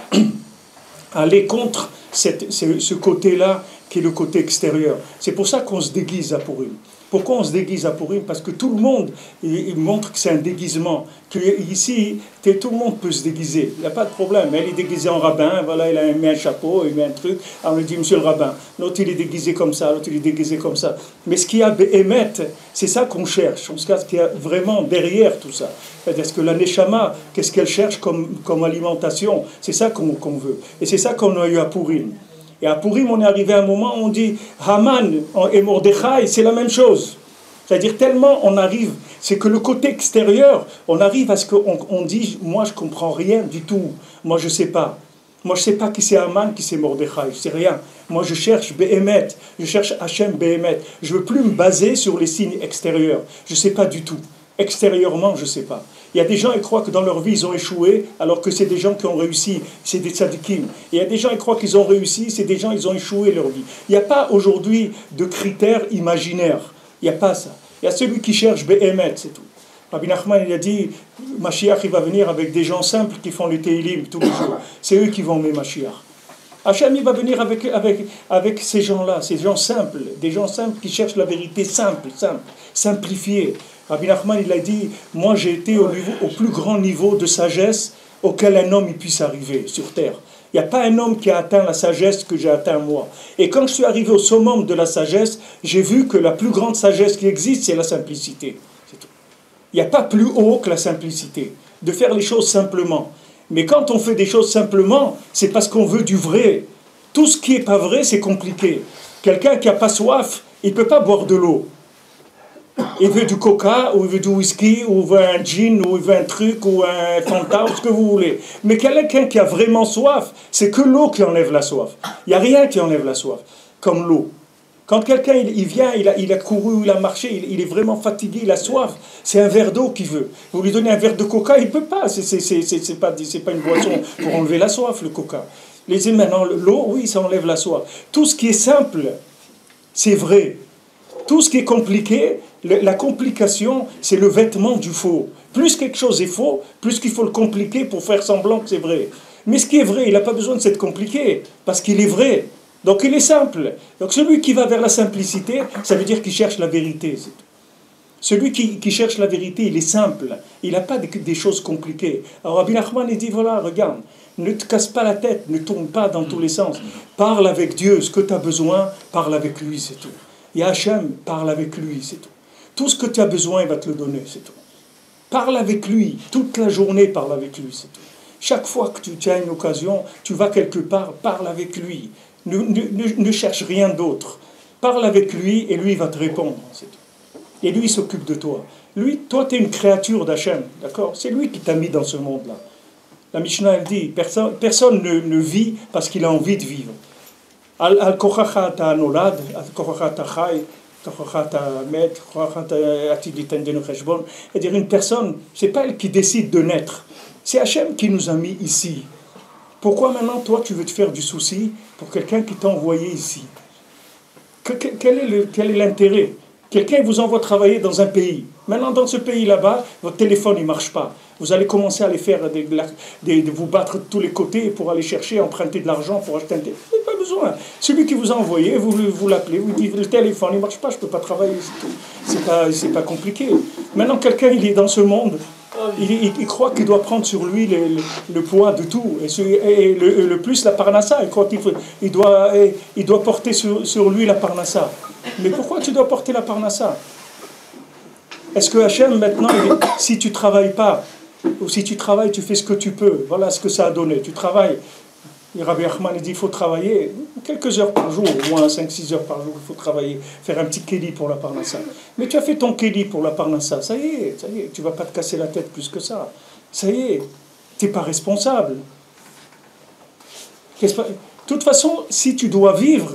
aller contre ce côté-là qui est le côté extérieur. C'est pour ça qu'on se déguise à Purim. Pourquoi on se déguise à Purim? Parce que tout le monde il montre que c'est un déguisement. Que ici, tout le monde peut se déguiser. Il n'y a pas de problème. Elle est déguisée en rabbin, voilà, il a mis un chapeau, il met un truc. Alors on lui dit, monsieur le rabbin. L'autre, il est déguisé comme ça, l'autre, il est déguisé comme ça. Mais ce qu'il y a Béhémet, c'est ça qu'on cherche. On se casse qu'il y a vraiment derrière tout ça. C'est-à-dire que la Neshama, qu'est-ce qu'elle cherche comme alimentation? C'est ça qu'on veut. Et c'est ça qu'on a eu à Purim. Et à Purim, on est arrivé à un moment où on dit Haman et Mordechai, c'est la même chose. C'est-à-dire tellement on arrive, c'est que le côté extérieur, on arrive à ce qu'on dit, moi je comprends rien du tout, moi je sais pas. Moi je sais pas qui c'est Haman, qui c'est Mordechai, je sais rien. Moi je cherche Béhémet, je cherche Hachem Béhémet. Je veux plus me baser sur les signes extérieurs, je sais pas du tout. Extérieurement, je sais pas. Il y a des gens qui croient que dans leur vie, ils ont échoué, alors que c'est des gens qui ont réussi. C'est des tzadikim. Il y a des gens qui croient qu'ils ont réussi, c'est des gens qui ont échoué leur vie. Il n'y a pas aujourd'hui de critères imaginaires. Il n'y a pas ça. Il y a celui qui cherche Béhémet, c'est tout. Rabbi Nachman, il a dit, Mashiach, il va venir avec des gens simples qui font le Teilim tous les jours. C'est eux qui vont emmener Mashiach. Hachem, il va venir avec ces gens-là, ces gens simples, des gens simples qui cherchent la vérité simple, simplifiée. Rabbi Nachman, il a dit, moi j'ai été au plus grand niveau de sagesse auquel un homme puisse arriver sur terre. Il n'y a pas un homme qui a atteint la sagesse que j'ai atteint moi. Et quand je suis arrivé au summum de la sagesse, j'ai vu que la plus grande sagesse qui existe, c'est la simplicité. C'est tout. Il n'y a pas plus haut que la simplicité, de faire les choses simplement. Mais quand on fait des choses simplement, c'est parce qu'on veut du vrai. Tout ce qui n'est pas vrai, c'est compliqué. Quelqu'un qui n'a pas soif, il ne peut pas boire de l'eau. Il veut du coca, ou il veut du whisky, ou il veut un gin, ou il veut un truc, ou un Fanta, ou ce que vous voulez. Mais quelqu'un qui a vraiment soif, c'est que l'eau qui enlève la soif. Il n'y a rien qui enlève la soif, comme l'eau. Quand quelqu'un il vient, il a couru, il a marché, il est vraiment fatigué, il a soif, c'est un verre d'eau qu'il veut. Vous lui donnez un verre de coca, il ne peut pas. C'est pas une boisson pour enlever la soif, le coca. Maintenant, l'eau, oui, ça enlève la soif. Tout ce qui est simple, c'est vrai. Tout ce qui est compliqué, la complication, c'est le vêtement du faux. Plus quelque chose est faux, plus qu'il faut le compliquer pour faire semblant que c'est vrai. Mais ce qui est vrai, il n'a pas besoin de s'être compliqué, parce qu'il est vrai. Donc il est simple. Donc celui qui va vers la simplicité, ça veut dire qu'il cherche la vérité. Celui qui cherche la vérité, il est simple. Il n'a pas des choses compliquées. Alors Rabbi Nachman, il dit, voilà, regarde, ne te casse pas la tête, ne tourne pas dans tous les sens. Parle avec Dieu, ce que tu as besoin, parle avec lui, c'est tout. Et Hachem, parle avec lui, c'est tout. Tout ce que tu as besoin, il va te le donner, c'est tout. Parle avec lui, toute la journée, parle avec lui, c'est tout. Chaque fois que tu as une occasion, tu vas quelque part, parle avec lui. Ne cherche rien d'autre. Parle avec lui et lui il va te répondre, c'est tout. Et lui il s'occupe de toi. Lui, toi tu es une créature d'Hachem, d'accord? C'est lui qui t'a mis dans ce monde-là. La Mishnah elle dit, personne ne vit parce qu'il a envie de vivre. Al-kochacha ta'anolad, al-kochacha ta'chai, al-kochacha ta'amet, al-kochacha ta'atiditen denu cheshbon. C'est-à-dire une personne, c'est pas elle qui décide de naître. C'est Hachem qui nous a mis ici. Pourquoi maintenant toi tu veux te faire du souci pour quelqu'un qui t'a envoyé ici? Quel est l'intérêt? Quelqu'un vous envoie travailler dans un pays. Maintenant dans ce pays là-bas, votre téléphone il marche pas. Vous allez commencer à aller faire de vous battre de tous les côtés pour aller chercher, emprunter de l'argent pour acheter un téléphone. Vous n'avez pas besoin. Celui qui vous a envoyé, vous l'appelez, vous dites le téléphone il marche pas, je peux pas travailler. C'est pas compliqué. Maintenant quelqu'un il est dans ce monde. Il croit qu'il doit prendre sur lui le poids de tout. Et le plus la parnassa. Il croit qu'il doit porter sur lui la parnassa. Mais pourquoi tu dois porter la parnassa? Est-ce que Hachem, maintenant, si tu ne travailles pas, ou si tu travailles, tu fais ce que tu peux, voilà ce que ça a donné. Tu travailles. Et Rabbi Nachman dit qu'il faut travailler quelques heures par jour, au moins 5-6 heures par jour, il faut travailler, faire un petit kéli pour la parnassa. Mais tu as fait ton kéli pour la parnassa, ça y est, tu ne vas pas te casser la tête plus que ça. Ça y est, tu n'es pas responsable. De toute façon, si tu dois vivre,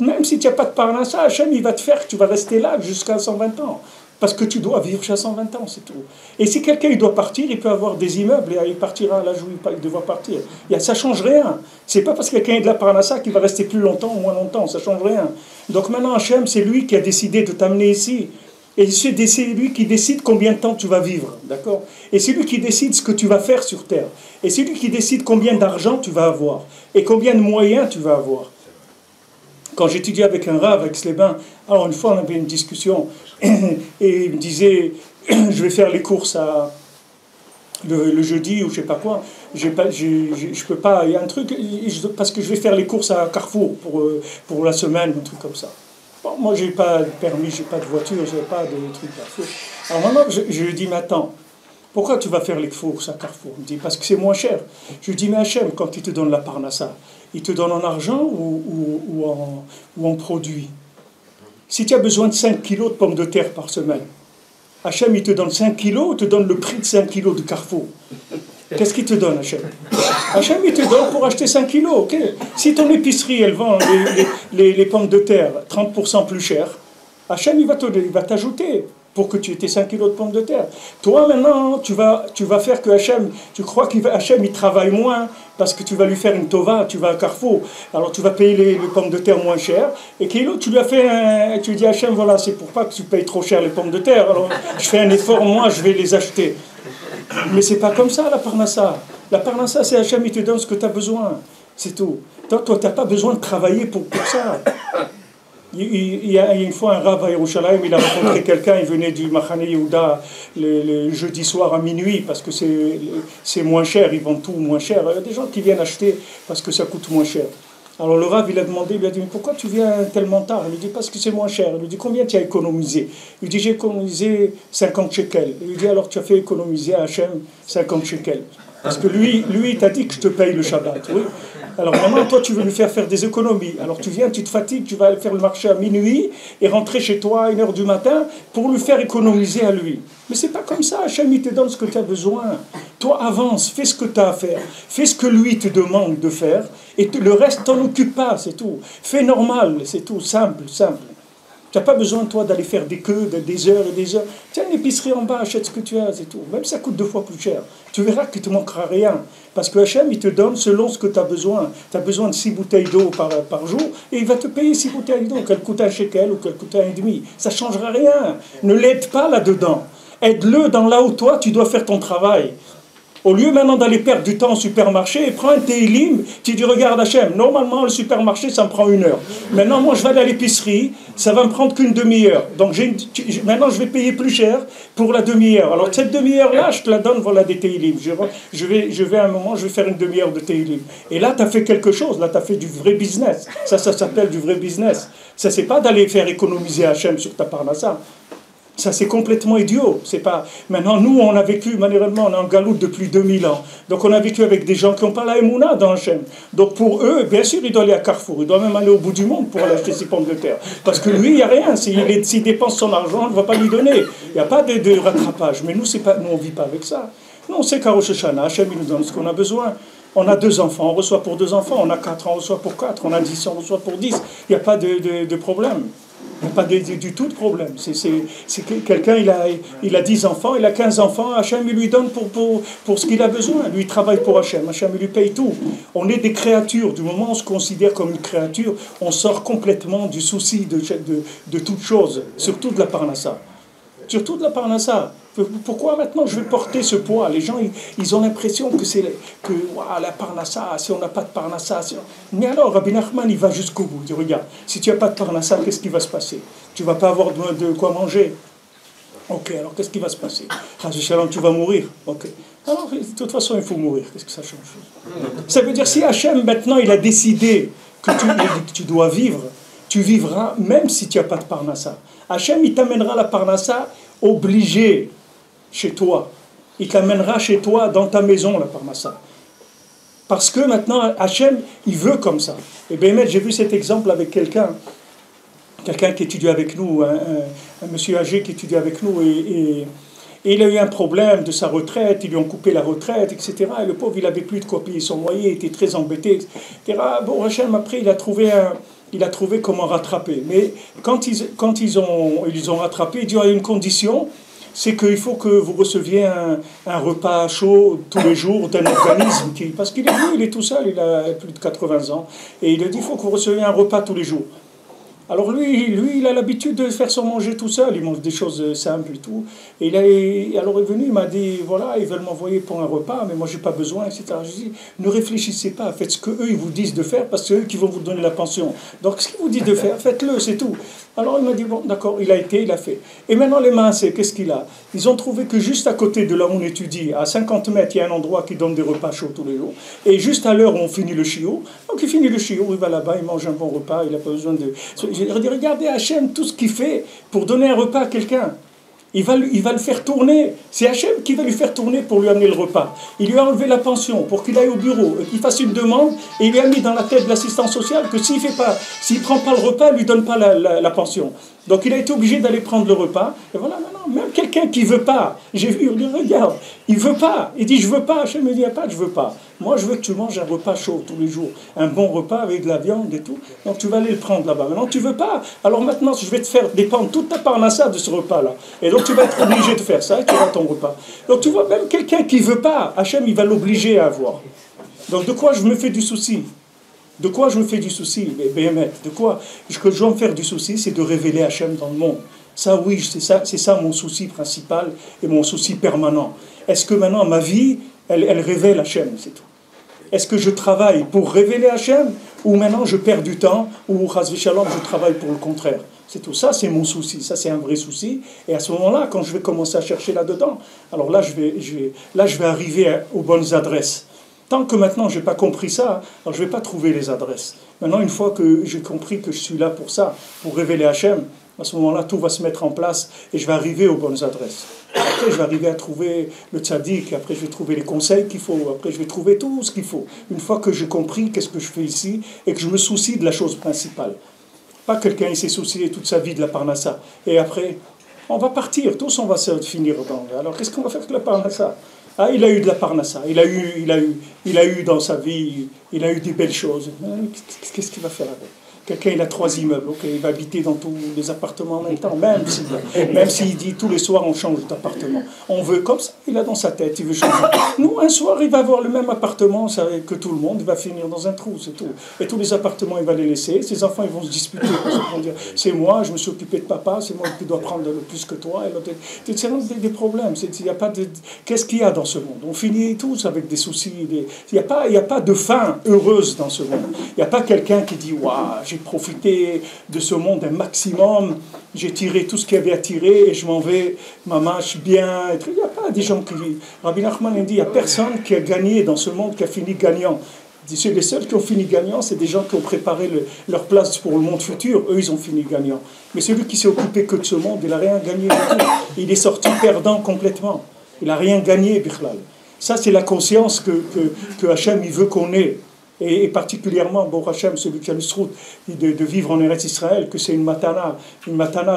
même si tu n'as pas de parnassa, Hachem, il va te faire que tu vas rester là jusqu'à 120 ans. Parce que tu dois vivre jusqu'à 120 ans, c'est tout. Et si quelqu'un il doit partir, il peut avoir des immeubles et il partira à l'âge où il devra partir. Ça ne change rien. Ce n'est pas parce que quelqu'un est de la parnassa qu'il va rester plus longtemps ou moins longtemps. Ça ne change rien. Donc maintenant, Hachem, c'est lui qui a décidé de t'amener ici. Et c'est lui qui décide combien de temps tu vas vivre. D'accord? Et c'est lui qui décide ce que tu vas faire sur Terre. Et c'est lui qui décide combien d'argent tu vas avoir. Et combien de moyens tu vas avoir. Quand j'étudiais avec un rav, avec Slébin, alors une fois on avait une discussion, et il me disait, je vais faire les courses le jeudi ou je sais pas quoi, je peux pas, il y a un truc, parce que je vais faire les courses à Carrefour pour la semaine, un truc comme ça. Bon, moi j'ai pas de permis, j'ai pas de voiture, j'ai pas de trucs à faire. Alors maintenant je lui dis, mais attends, pourquoi tu vas faire les courses à Carrefour? Il me dit, parce que c'est moins cher. Je lui dis, mais Hachem, quand il te donne la parnassa, il te donne en argent ou en produits? Si tu as besoin de 5 kilos de pommes de terre par semaine, Hachem, il te donne 5 kilos, il te donne le prix de 5 kilos de Carrefour. Qu'est-ce qu'il te donne, Hachem? Hachem, il te donne pour acheter 5 kilos, ok? Si ton épicerie, elle vend les pommes de terre 30% plus cher, Hachem, il va t'ajouter pour que tu aies tes 5 kilos de pommes de terre. Toi, maintenant, tu vas faire que Hachem, tu crois qu'Hachem, il travaille moins parce que tu vas lui faire une tova, tu vas à Carrefour, alors tu vas payer les pommes de terre moins cher, et Kilo, tu lui as fait tu lui dis Hachem, voilà, c'est pour pas que tu payes trop cher les pommes de terre, alors je fais un effort, moi, je vais les acheter. Mais c'est pas comme ça, la parnassa. La parnassa, c'est Hachem, il te donne ce que tu as besoin, c'est tout. Toi, tu n'as pas besoin de travailler pour ça. Il y a une fois un rav à Yerushalayim, il a rencontré quelqu'un, il venait du Machane Yehuda le jeudi soir à minuit parce que c'est moins cher, ils vendent tout moins cher. Il y a des gens qui viennent acheter parce que ça coûte moins cher. Alors le rav, il a demandé, il lui a dit, mais pourquoi tu viens tellement tard? Il lui dit, parce que c'est moins cher. Il lui dit, combien tu as économisé? Il lui dit, j'ai économisé 50 shekels. Il lui dit, alors tu as fait économiser à Hachem 50 shekels. Parce que lui il t'a dit que je te paye le Shabbat, oui. Alors maintenant, toi, tu veux lui faire des économies. Alors tu viens, tu te fatigues, tu vas faire le marché à minuit et rentrer chez toi à 1h du matin pour lui faire économiser à lui. Mais c'est pas comme ça. Hachem, il te donne ce que tu as besoin. Toi, avance, fais ce que tu as à faire. Fais ce que lui te demande de faire et le reste, t'en occupe pas, c'est tout. Fais normal, c'est tout, simple. Tu n'as pas besoin, toi, d'aller faire des queues, des heures et des heures. Tiens, une épicerie en bas, achète ce que tu as, c'est tout. Même si ça coûte 2 fois plus cher. Tu verras qu'il ne te manquera rien. Parce que Hachem, il te donne selon ce que tu as besoin. Tu as besoin de 6 bouteilles d'eau par jour, et il va te payer 6 bouteilles d'eau, qu'elles coûtent 1 shekel ou qu'elles coûtent 1,5. Ça ne changera rien. Ne l'aide pas là-dedans. Aide-le dans là où toi, tu dois faire ton travail. Au lieu maintenant d'aller perdre du temps au supermarché, prends un Teilim, tu dis regarde Hachem, normalement le supermarché ça me prend 1 heure. Maintenant moi je vais aller à l'épicerie, ça va me prendre qu'une demi-heure. Donc maintenant je vais payer plus cher pour la demi-heure. Alors cette demi-heure là, je te la donne, voilà des Teilim. Je vais à un moment, je vais faire une demi-heure de Teilim. Et là tu as fait quelque chose, là tu as fait du vrai business. Ça s'appelle du vrai business. Ça c'est pas d'aller faire économiser Hachem sur ta parnassa. Ça, c'est complètement idiot. C'est pas... Maintenant, nous, on a vécu, malheureusement, on est en galoute depuis 2000 ans. Donc, on a vécu avec des gens qui n'ont pas la émouna dans Hachem. Donc, pour eux, bien sûr, il doit aller à Carrefour. Il doit même aller au bout du monde pour aller acheter ses pommes de terre. Parce que lui, il n'y a rien. S'il dépense son argent, on ne va pas lui donner. Il n'y a pas de rattrapage. Mais nous, on ne vit pas avec ça. Nous, on sait qu'à Rosh Hashanah, Hachem, il nous donne ce qu'on a besoin. On a 2 enfants, on reçoit pour 2 enfants. On a 4 ans, on reçoit pour 4. On a 10 ans, on reçoit pour 10. Il n'y a pas de problème. Il n'y a pas du tout de problème. C'est quelqu'un, il a 10 enfants, il a 15 enfants, Hachem il lui donne pour ce qu'il a besoin. Lui, il travaille pour Hachem, Hachem il lui paye tout. On est des créatures. Du moment où on se considère comme une créature, on sort complètement du souci de toute chose, surtout de la parnassa. Surtout de la parnassa. Pourquoi maintenant je vais porter ce poids? Les gens, ils ont l'impression que la parnassa, si on n'a pas de parnassa... Mais alors, Rabbi Nachman, il va jusqu'au bout. Il dit, regarde, si tu n'as pas de parnassa, qu'est-ce qui va se passer? Tu ne vas pas avoir de quoi manger. Ok, alors qu'est-ce qui va se passer? Tu vas mourir. Ok. Alors, de toute façon, il faut mourir. Qu'est-ce que ça change? Ça veut dire, si Hachem, maintenant, il a décidé que tu dois vivre, tu vivras même si tu n'as pas de parnassa. Hachem, il t'amènera la parnassa obligé chez toi. Il t'amènera chez toi, dans ta maison, la parnassa. Parce que maintenant, Hachem, il veut comme ça. Et bien, j'ai vu cet exemple avec quelqu'un qui étudie avec nous, un monsieur âgé qui étudie avec nous, et il a eu un problème de sa retraite, ils lui ont coupé la retraite, etc. Et le pauvre, il n'avait plus de quoi payer son loyer, il était très embêté, etc. Bon, Hachem, après, il a trouvé comment rattraper. Mais quand ils ont rattrapé, il dit, il y a une condition, c'est qu'il faut que vous receviez un repas chaud tous les jours d'un organisme, parce qu'il est vieux, il est tout seul, il a plus de 80 ans, et il a dit, il faut que vous receviez un repas tous les jours. Alors lui, il a l'habitude de faire son manger tout seul, il mange des choses simples et tout. Et alors il est venu, il m'a dit, voilà, ils veulent m'envoyer pour un repas, mais moi j'ai pas besoin, etc. Je dis, ne réfléchissez pas, faites ce qu'eux ils vous disent de faire, parce que c'est eux qui vont vous donner la pension. Donc ce qu'ils vous disent de faire, faites-le, c'est tout. Alors il m'a dit, bon d'accord, il a été, il a fait. Et maintenant les mains, qu'est-ce qu'il a? Ils ont trouvé que juste à côté de là où on étudie, à 50 mètres, il y a un endroit qui donne des repas chauds tous les jours. Et juste à l'heure où on finit le shiur, donc il finit le shiur, il va là-bas, il mange un bon repas, il n'a pas besoin de... Regardez Hachem, tout ce qu'il fait pour donner un repas à quelqu'un. Il va le faire tourner. C'est Hachem qui va lui faire tourner pour lui amener le repas. Il lui a enlevé la pension pour qu'il aille au bureau et qu'il fasse une demande. Et il lui a mis dans la tête de l'assistant social que s'il ne prend pas le repas, il ne lui donne pas la pension. Donc il a été obligé d'aller prendre le repas. Et voilà, maintenant, même quelqu'un qui ne veut pas, j'ai vu, il dit, regarde, il ne veut pas. Il dit, je ne veux pas. Hachem me dit, il n'y a pas, je ne veux pas. Moi, je veux que tu manges un repas chaud tous les jours. Un bon repas avec de la viande et tout. Donc tu vas aller le prendre là-bas. Maintenant, tu ne veux pas. Alors maintenant, je vais te faire dépendre toute ta parnassa de ce repas-là. Et donc tu vas être obligé de faire ça et tu auras ton repas. Donc tu vois, même quelqu'un qui ne veut pas, Hachem, il va l'obliger à avoir. Donc de quoi je me fais du souci? De quoi je me fais du souci, Béhémet? De quoi ce que je dois me faire du souci, c'est de révéler Hachem dans le monde. Ça, oui, c'est ça mon souci principal et mon souci permanent. Est-ce que maintenant, ma vie, elle révèle Hachem, c'est tout? Est-ce que je travaille pour révéler Hachem, ou maintenant je perds du temps, ou Chas v'Shalom, je travaille pour le contraire? C'est tout ça, c'est mon souci, ça c'est un vrai souci. Et à ce moment-là, quand je vais commencer à chercher là-dedans, alors là je vais arriver aux bonnes adresses. Tant que maintenant je n'ai pas compris ça, alors je ne vais pas trouver les adresses. Maintenant, une fois que j'ai compris que je suis là pour ça, pour révéler Hachem, à ce moment-là, tout va se mettre en place et je vais arriver aux bonnes adresses. Après, je vais arriver à trouver le tzaddik, après je vais trouver les conseils qu'il faut, après je vais trouver tout ce qu'il faut. Une fois que j'ai compris qu'est-ce que je fais ici et que je me soucie de la chose principale. Pas quelqu'un qui s'est soucié toute sa vie de la parnassa. Et après, on va partir, tous on va se finir dans... Alors qu'est-ce qu'on va faire avec la parnassa? Ah, il a eu de la parnassa, il a eu dans sa vie, il a eu des belles choses. Qu'est-ce qu'il va faire avec? Quelqu'un, il a 3 immeubles, ok, il va habiter dans tous les appartements en même temps, même s'il dit tous les soirs on change d'appartement. On veut comme ça, il a dans sa tête, il veut changer. Nous, un soir, il va avoir le même appartement que tout le monde, il va finir dans un trou, c'est tout. Et tous les appartements, il va les laisser, ses enfants, ils vont se disputer, parce qu'ils vont dire, c'est moi, je me suis occupé de papa, c'est moi qui dois prendre le plus que toi. C'est des problèmes, il y a pas de... Qu'est-ce qu'il y a dans ce monde? On finit tous avec des soucis, il n'y a pas de fin heureuse dans ce monde. Il n'y a pas quelqu'un qui dit, waouh, j'ai profité de ce monde un maximum, j'ai tiré tout ce qu'il y avait à tirer et je m'en vais, ma marche bien. Il n'y a pas des gens qui... Rabbi Nachman dit, il n'y a personne qui a gagné dans ce monde, qui a fini gagnant. Les seuls qui ont fini gagnant, c'est des gens qui ont préparé leur place pour le monde futur. Eux, ils ont fini gagnant. Mais celui qui s'est occupé que de ce monde, il n'a rien gagné du tout. Il est sorti perdant complètement. Il n'a rien gagné, Bichlal. Ça, c'est la conscience que Hachem, il veut qu'on ait. Et particulièrement, bon Hachem, celui qui a le srout de vivre en Eretz Israël, que c'est une matana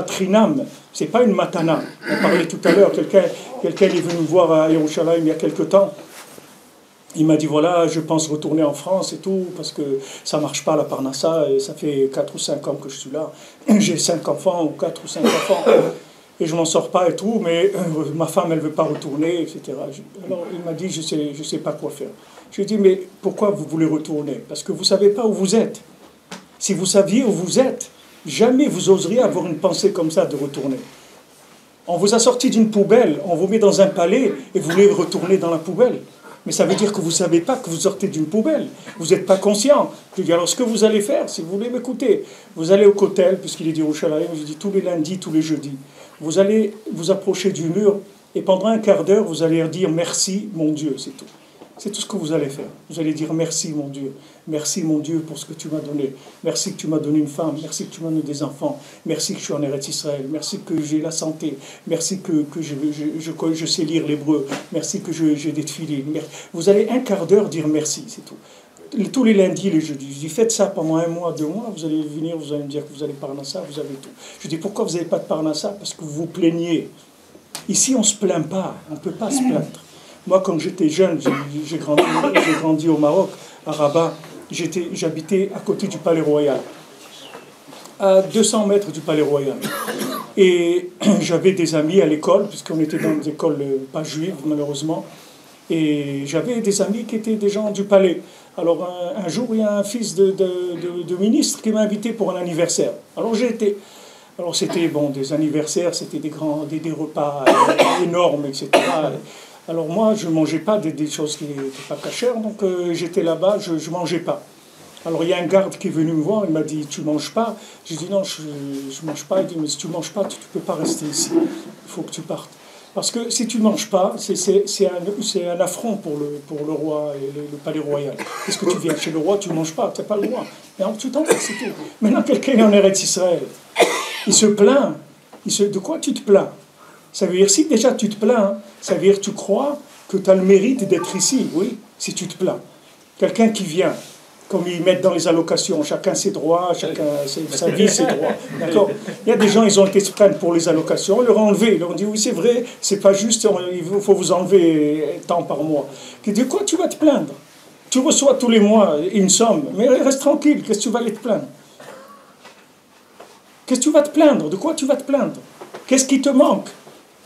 trinam, c'est pas une matana. On parlait tout à l'heure, quelqu'un est venu me voir à Yerushalayim il y a quelque temps, il m'a dit voilà, je pense retourner en France et tout, parce que ça marche pas la parnassa, et ça fait 4 ou 5 ans que je suis là, j'ai 5 enfants, ou 4 ou 5 enfants, et je m'en sors pas et tout, mais ma femme elle veut pas retourner, etc. Alors il m'a dit je sais pas quoi faire. Je lui ai dit, mais pourquoi vous voulez retourner? Parce que vous ne savez pas où vous êtes. Si vous saviez où vous êtes, jamais vous oseriez avoir une pensée comme ça de retourner. On vous a sorti d'une poubelle, on vous met dans un palais et vous voulez retourner dans la poubelle. Mais ça veut dire que vous ne savez pas que vous sortez d'une poubelle. Vous n'êtes pas conscient. Je dis, alors ce que vous allez faire, si vous voulez m'écouter, vous allez au Kotel, puisqu'il est dit au Yerushalayim, je dis tous les lundis, tous les jeudis. Vous allez vous approcher du mur et pendant un quart d'heure, vous allez dire merci, mon Dieu, c'est tout. C'est tout ce que vous allez faire. Vous allez dire merci mon Dieu pour ce que tu m'as donné. Merci que tu m'as donné une femme, merci que tu m'as donné des enfants, merci que je suis en Eretz Israël, merci que j'ai la santé, merci que je sais lire l'hébreu, merci que j'ai des tefilines. Vous allez un quart d'heure dire merci, c'est tout. Tous les lundis, les jeudis, je dis faites ça pendant 1 mois, 2 mois, vous allez venir, vous allez me dire que vous allez parnassa, vous avez tout. Je dis pourquoi vous n'avez pas de parnassa? Parce que vous vous plaignez. Ici on ne se plaint pas, on ne peut pas se plaindre. Moi, quand j'étais jeune, j'ai grandi au Maroc, à Rabat. J'habitais à côté du Palais Royal, à 200 mètres du Palais Royal. Et j'avais des amis à l'école, puisqu'on était dans des écoles pas juives, malheureusement. Et j'avais des amis qui étaient des gens du palais. Alors un jour, il y a un fils de ministre qui m'a invité pour un anniversaire. Alors j'ai été. Alors c'était des anniversaires, c'était des repas énormes, etc. Alors moi, je ne mangeais pas des choses qui n'étaient pas cachères, donc j'étais là-bas, je ne mangeais pas. Alors il y a un garde qui est venu me voir, il m'a dit « tu ne manges pas ?» J'ai dit « non, je ne mange pas ». Il dit « mais si tu ne manges pas, tu ne peux pas rester ici, il faut que tu partes. » Parce que si tu ne manges pas, c'est un affront pour le roi et le palais royal. Est-ce que tu viens chez le roi, tu ne manges pas, tu n'as pas le droit. Mais alors tu t'en vas, c'est tout. Maintenant, quelqu'un est en Eretz Israël, il se plaint. De quoi tu te plains? Ça veut dire, si déjà tu te plains, ça veut dire que tu crois que tu as le mérite d'être ici, oui, si tu te plains. Quelqu'un qui vient, comme ils mettent dans les allocations, chacun ses droits, chacun sa vie, ses droits. D'accord? Il y a des gens, ils ont été se plaindre pour les allocations, on leur a enlevé, ils leur ont dit oui, c'est vrai, c'est pas juste, il faut vous enlever tant par mois. De quoi tu vas te plaindre? Tu reçois tous les mois une somme, mais reste tranquille, qu'est-ce que tu vas aller te plaindre? Qu'est-ce que tu vas te plaindre? De quoi tu vas te plaindre? Qu'est-ce qui te manque?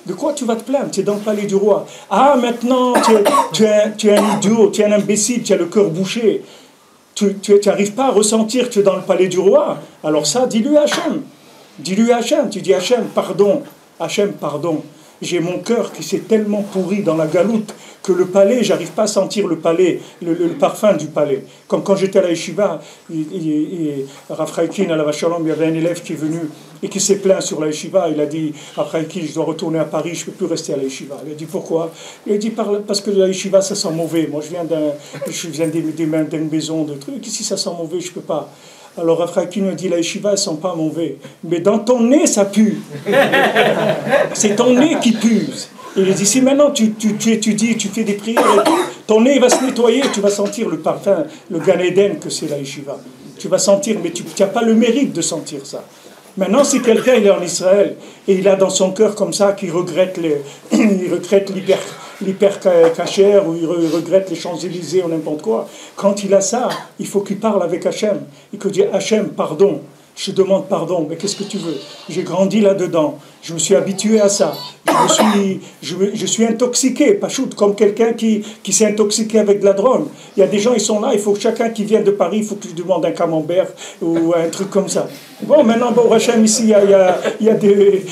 De quoi tu vas te plaindre? Tu es dans le palais du roi. Ah, maintenant, tu es un idiot, tu es un imbécile, tu as le cœur bouché. Tu n'arrives pas à ressentir que tu es dans le palais du roi. Alors ça, dis-lui à Hachem. Dis-lui à Hachem. Tu dis Hachem, pardon. Hachem, pardon. J'ai mon cœur qui s'est tellement pourri dans la galoute que le palais, j'arrive pas à sentir le palais, le parfum du palais. Comme quand j'étais à la yeshiva, Rav Chaikin, à la Vachalom, il y avait un élève qui est venu et qui s'est plaint sur la yeshiva. Il a dit, Rav Chaikin, je dois retourner à Paris, je ne peux plus rester à la yeshiva. Il a dit, pourquoi? Il a dit, parce que la yeshiva, ça sent mauvais. Moi, je viens d'une maison de trucs. Ici, ça sent mauvais, je ne peux pas. Alors Rav Chaikin me dit, la yeshiva, elles ne sont pas mauvais. Mais dans ton nez, ça pue. C'est ton nez qui pue. Et il dit, si maintenant tu étudies, tu fais des prières et tout, ton nez va se nettoyer, tu vas sentir le parfum, le Gan Eden que c'est la yeshiva. Tu vas sentir, mais tu n'as pas le mérite de sentir ça. Maintenant, si quelqu'un il est en Israël et il a dans son cœur comme ça qu'il regrette l'hyper-cachère ou il regrette les Champs-Élysées ou n'importe quoi, quand il a ça, il faut qu'il parle avec Hachem. Il peut dire Hachem, pardon, je te demande pardon, mais qu'est-ce que tu veux? J'ai grandi là-dedans, je me suis habitué à ça, je suis intoxiqué, Pachout, comme quelqu'un qui s'est intoxiqué avec de la drogue. Il y a des gens, ils sont là, il faut que chacun qui vient de Paris, il faut qu'il demande un camembert ou un truc comme ça. Bon, maintenant, bon, Hachem, ici, il y a des...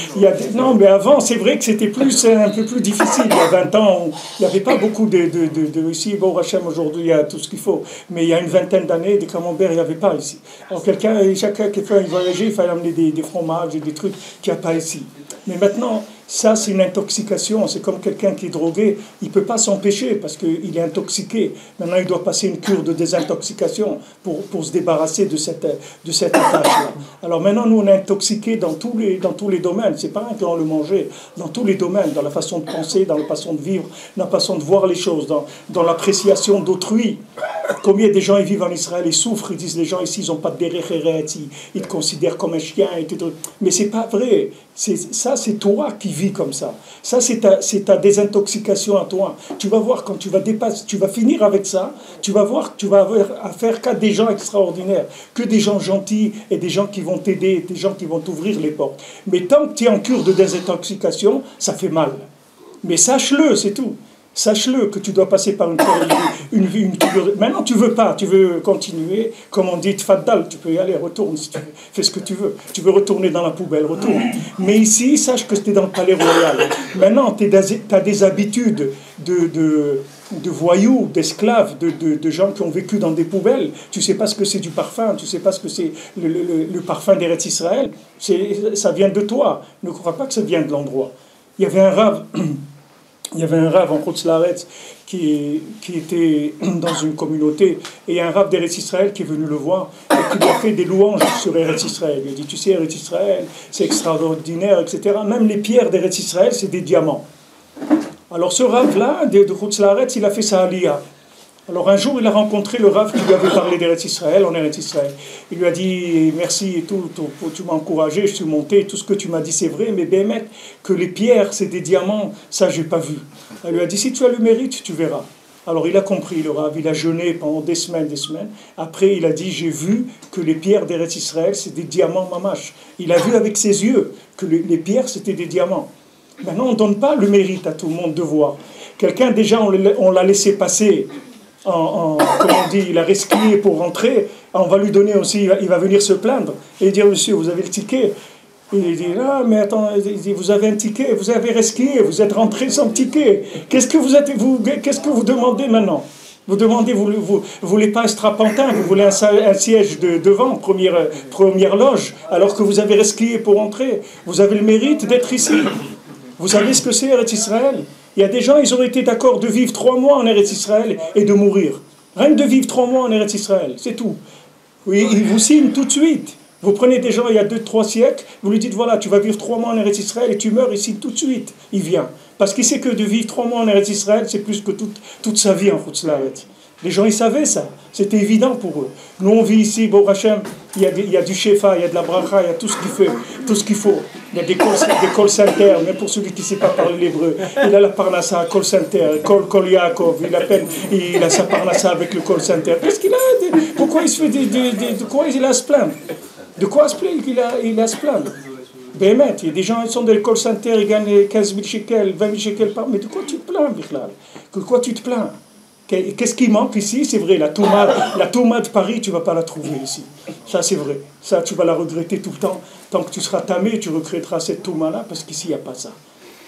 Non, mais avant, c'est vrai que c'était un peu plus difficile. Il y a 20 ans, il n'y avait pas beaucoup de ici. Bon, Hachem, aujourd'hui, il y a tout ce qu'il faut. Mais il y a une vingtaine d'années, des camemberts, il n'y avait pas ici. Alors, chacun qui fait voyager, il fallait amener des fromages et des trucs qu'il n'y a pas ici. Mais maintenant, ça, c'est une intoxication. C'est comme quelqu'un qui est drogué. Il ne peut pas s'empêcher parce qu'il est intoxiqué. Maintenant, il doit passer une cure de désintoxication pour se débarrasser de cette attache-là. Alors maintenant, nous, on est intoxiqués dans tous les domaines. C'est pas rien que dans le manger, dans tous les domaines, dans la façon de penser, dans la façon de vivre, dans la façon de voir les choses, dans l'appréciation d'autrui. Combien des gens ils vivent en Israël, ils souffrent, ils disent les gens ici, ils n'ont pas de derech eretz, ils te considèrent comme un chien, mais c'est pas vrai. Ça, c'est toi qui vis comme ça. Ça, c'est ta désintoxication à toi. Tu vas voir, quand tu vas finir avec ça, tu vas voir que tu vas avoir affaire qu'à des gens extraordinaires, que des gens gentils et des gens qui vont t'aider, des gens qui vont t'ouvrir les portes. Mais tant que tu es en cure de désintoxication, ça fait mal. Mais sache-le, c'est tout. Sache-le que tu dois passer par une maintenant tu veux pas, tu veux continuer, comme on dit tfaddal, tu peux y aller, retourne si tu veux, fais ce que tu veux retourner dans la poubelle, retourne. Mais ici, sache que tu es dans le palais royal. Maintenant, tu as des habitudes de voyous, d'esclaves, de gens qui ont vécu dans des poubelles. Tu sais pas ce que c'est du parfum, tu sais pas ce que c'est le parfum d'Eretz Israël. Ça vient de toi. Ne crois pas que ça vient de l'endroit. Il y avait un rave en Chutz La'aretz qui était dans une communauté, et il y a un rave d'Eretz Israël qui est venu le voir et qui lui a fait des louanges sur Eretz Israël. Il a dit, tu sais, Eretz Israël, c'est extraordinaire, etc. Même les pierres d'Eretz Israël, c'est des diamants. Alors ce rave-là, de Chutz La'aretz, il a fait sa aliyah. Alors un jour, il a rencontré le Rav qui lui avait parlé d'Eretz Israël, en Eretz Israël. Il lui a dit, merci et tout, tu m'as encouragé, je suis monté, tout ce que tu m'as dit c'est vrai, mais Bémet, que les pierres c'est des diamants, ça j'ai pas vu. Elle lui a dit, si tu as le mérite, tu verras. Alors il a compris, le Rav, il a jeûné pendant des semaines. Après il a dit, j'ai vu que les pierres d'Eretz Israël c'est des diamants mamash. Il a vu avec ses yeux que les pierres c'était des diamants. Maintenant on ne donne pas le mérite à tout le monde de voir. Quelqu'un, déjà, on l'a laissé passer, comment on dit, il a resquillé pour rentrer, on va lui donner aussi, il va venir se plaindre et dire, monsieur, vous avez le ticket. Il dit, ah, mais attends, il dit, vous avez un ticket, vous avez resquillé, vous êtes rentré sans ticket. Qu'est-ce que vous demandez maintenant? Vous demandez, vous voulez pas un strapontin, vous voulez un siège devant, première loge, alors que vous avez resquillé pour entrer. Vous avez le mérite d'être ici. Vous savez ce que c'est Eretz Israël? Il y a des gens, ils auraient été d'accord de vivre 3 mois en Eretz Israël et de mourir. Rien que de vivre 3 mois en Eretz Israël, c'est tout. Oui, ils vous signent tout de suite. Vous prenez des gens il y a 2-3 siècles, vous lui dites voilà, tu vas vivre 3 mois en Eretz Israël et tu meurs ici tout de suite. Il vient. Parce qu'il sait que de vivre 3 mois en Eretz Israël, c'est plus que toute sa vie en Chutz La'aretz. Les gens, ils savaient ça. C'était évident pour eux. Nous, on vit ici, Baruch Hashem, il y a du shefa, il y a de la bracha, il y a tout ce qu'il faut. Il y a des call centers, même pour celui qui ne sait pas parler l'hébreu. Il a la parnassa, call center, call Yaakov, il a sa parnassa avec le call center. Qu'est-ce qu'il a? Pourquoi il se fait de quoi il a à se plaindre? De quoi il a à se plaindre? Bémet, il y a des gens qui sont dans le call center, ils gagnent 15 000 shekels, 20 000 shekels par mois. Mais de quoi tu te plains, Bichlal? De quoi tu te plains? Qu'est-ce qui manque ici? C'est vrai, la Touma de Paris, tu ne vas pas la trouver ici. Ça, c'est vrai. Ça, tu vas la regretter tout le temps. Tant que tu seras tamé, tu regretteras cette Touma-là, parce qu'ici, il n'y a pas ça.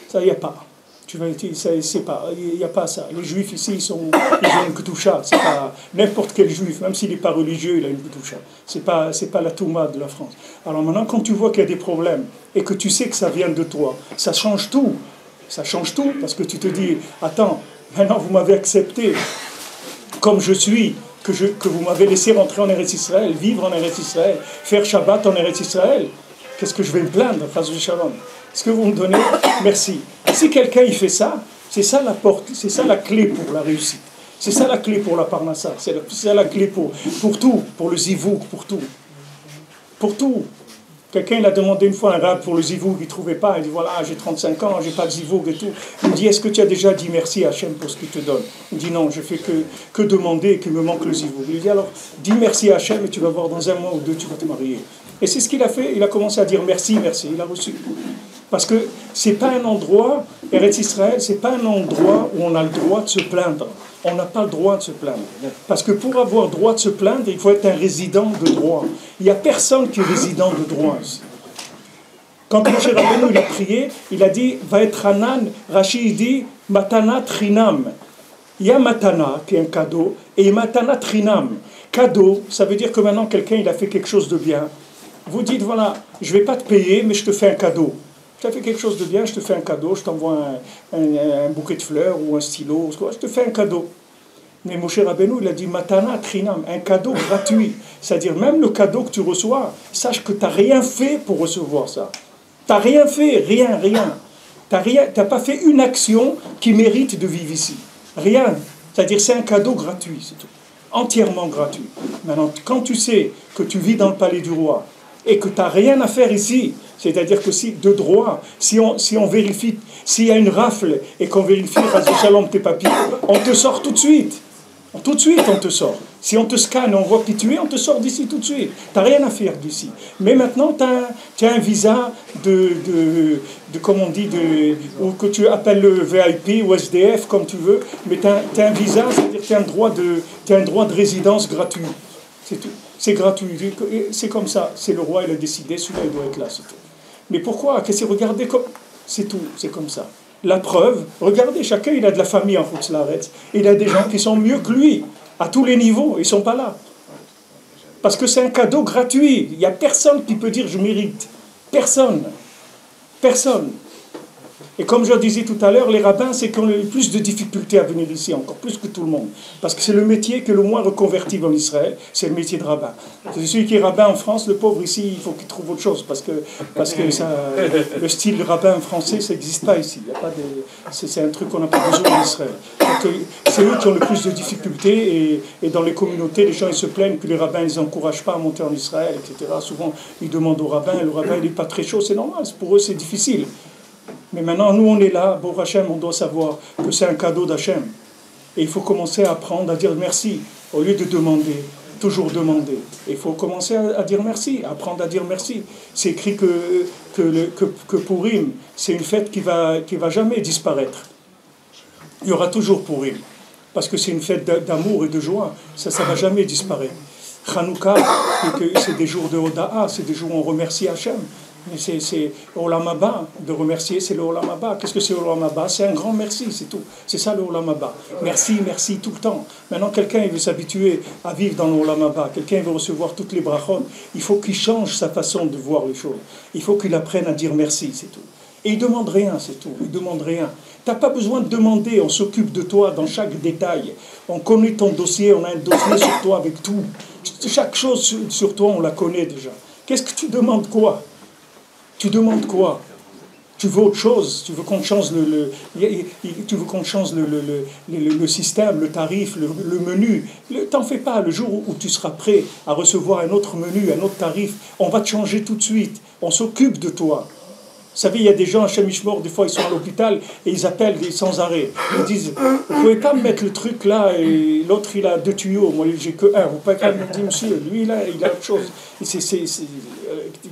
Ça, il n'y a pas. Il n'y a pas ça. Les juifs ici, ils ont une ketoucha. C'est pas n'importe quel juif, même s'il n'est pas religieux, il a une ketoucha. C'est pas la Touma de la France. Alors maintenant, quand tu vois qu'il y a des problèmes, et que tu sais que ça vient de toi, ça change tout. Ça change tout, parce que tu te dis, attends, maintenant, vous m'avez accepté comme je suis, que vous m'avez laissé rentrer en Eretz Israël, vivre en Eretz Israël, faire Shabbat en Eretz Israël. Qu'est-ce que je vais me plaindre, Chas v'Shalom? Est-ce que vous me donnez? Merci. Si quelqu'un il fait ça, c'est ça la porte, c'est ça la clé pour la réussite. C'est ça la clé pour la parnassa. C'est ça la clé pour tout, pour le zivouk, pour tout. Pour tout. Quelqu'un il a demandé une fois un rab pour le zivouk, il ne trouvait pas. Il dit voilà, j'ai 35 ans, j'ai pas de zivouk et tout. Il me dit est-ce que tu as déjà dit merci à Hachem pour ce qu'il te donne? Il me dit non, je fais que demander et qu'il me manque le zivouk. Il dit alors dis merci à Hachem et tu vas voir dans 1 mois ou 2 tu vas te marier. Et c'est ce qu'il a fait. Il a commencé à dire merci, merci. Il a reçu. Parce que c'est pas un endroit, Eretz Israël, c'est pas un endroit où on a le droit de se plaindre. On n'a pas le droit de se plaindre. Parce que pour avoir le droit de se plaindre, il faut être un résident de droit. Il n'y a personne qui est résident de droit ici. Quand Moshe Rabbeinu il a prié, il a dit va être Hanan, Rachid dit Matana Trinam. Il y a Matana qui est un cadeau et Matana Trinam. Cadeau, ça veut dire que maintenant quelqu'un il a fait quelque chose de bien. Vous dites voilà, je ne vais pas te payer, mais je te fais un cadeau. Tu as fait quelque chose de bien, je te fais un cadeau, je t'envoie un bouquet de fleurs ou un stylo, je te fais un cadeau. Mais Moshe Rabbeinu, il a dit Matana Trinam, un cadeau gratuit. C'est-à-dire, même le cadeau que tu reçois, sache que tu n'as rien fait pour recevoir ça. Tu n'as rien fait, rien. Tu n'as pas fait une action qui mérite de vivre ici. Rien. C'est-à-dire, c'est un cadeau gratuit, c'est tout. Entièrement gratuit. Maintenant, quand tu sais que tu vis dans le palais du roi et que tu n'as rien à faire ici, c'est-à-dire que de droit, si on vérifie, s'il y a une rafle et qu'on vérifie, Shalom, tes papiers, on te sort tout de suite. Tout de suite, on te sort. Si on te scanne, on voit qui tu es, on te sort d'ici tout de suite. Tu n'as rien à faire d'ici. Mais maintenant, tu as un visa de comme on dit, ou que tu appelles le VIP ou SDF, comme tu veux, mais tu as un visa, c'est-à-dire que tu as un droit de résidence gratuit. C'est tout. C'est gratuit. C'est comme ça. C'est le roi, il a décidé, celui-là, il doit être là. C'est tout. Mais pourquoi? Regardez comme... C'est tout. C'est comme ça. La preuve, regardez, chacun il a de la famille en Chutz La'aretz. Il a des gens qui sont mieux que lui, à tous les niveaux, ils ne sont pas là. Parce que c'est un cadeau gratuit. Il n'y a personne qui peut dire je mérite. Personne. Personne. Et comme je le disais tout à l'heure, les rabbins, c'est qu'on a eu plus de difficultés à venir ici, encore plus que tout le monde. Parce que c'est le métier qui est le moins reconverti en Israël, c'est le métier de rabbin. C'est celui qui est rabbin en France, le pauvre ici, il faut qu'il trouve autre chose. Parce que le style de rabbin français, ça n'existe pas ici. Il y a pas c'est un truc qu'on n'a pas besoin en Israël. Donc c'est eux qui ont le plus de difficultés. Et dans les communautés, les gens ils se plaignent que les rabbins ils n'encouragent pas à monter en Israël, etc. Souvent, ils demandent au rabbin, et le rabbin il n'est pas très chaud, c'est normal. Pour eux, c'est difficile. Mais maintenant, nous, on est là, Baruch Hashem, on doit savoir que c'est un cadeau d'Hachem. Et il faut commencer à apprendre à dire merci, au lieu de demander, toujours demander. Et il faut commencer à dire merci, à apprendre à dire merci. C'est écrit que Purim, c'est une fête qui va jamais disparaître. Il y aura toujours Purim, parce que c'est une fête d'amour et de joie, ça ne va jamais disparaître. Hanouka, c'est des jours de Hoda'a, c'est des jours où on remercie Hachem. C'est Olam Haba, de remercier, c'est le Olam Haba. Qu'est-ce que c'est Olam Haba? C'est un grand merci, c'est tout. C'est ça le Olam Haba. Merci, merci tout le temps. Maintenant, quelqu'un il veut s'habituer à vivre dans le Olam Haba, quelqu'un veut recevoir toutes les brachot, il faut qu'il change sa façon de voir les choses. Il faut qu'il apprenne à dire merci, c'est tout. Et il ne demande rien, c'est tout. Il ne demande rien. Tu n'as pas besoin de demander, on s'occupe de toi dans chaque détail. On connaît ton dossier, on a un dossier sur toi avec tout. Chaque chose sur toi, on la connaît déjà. Qu'est-ce que tu demandes quoi? Tu demandes quoi? Tu veux autre chose? Tu veux qu'on change tu veux qu'on change le système, le tarif, le menu? T'en fais pas. Le jour où tu seras prêt à recevoir un autre menu, un autre tarif, on va te changer tout de suite. On s'occupe de toi. Vous savez, il y a des gens à Chemishmor, des fois ils sont à l'hôpital et ils appellent sans arrêt. Ils disent, vous ne pouvez pas me mettre le truc là et l'autre il a 2 tuyaux, moi j'ai que 1. Vous pouvez pas me dire, monsieur, lui il a autre chose.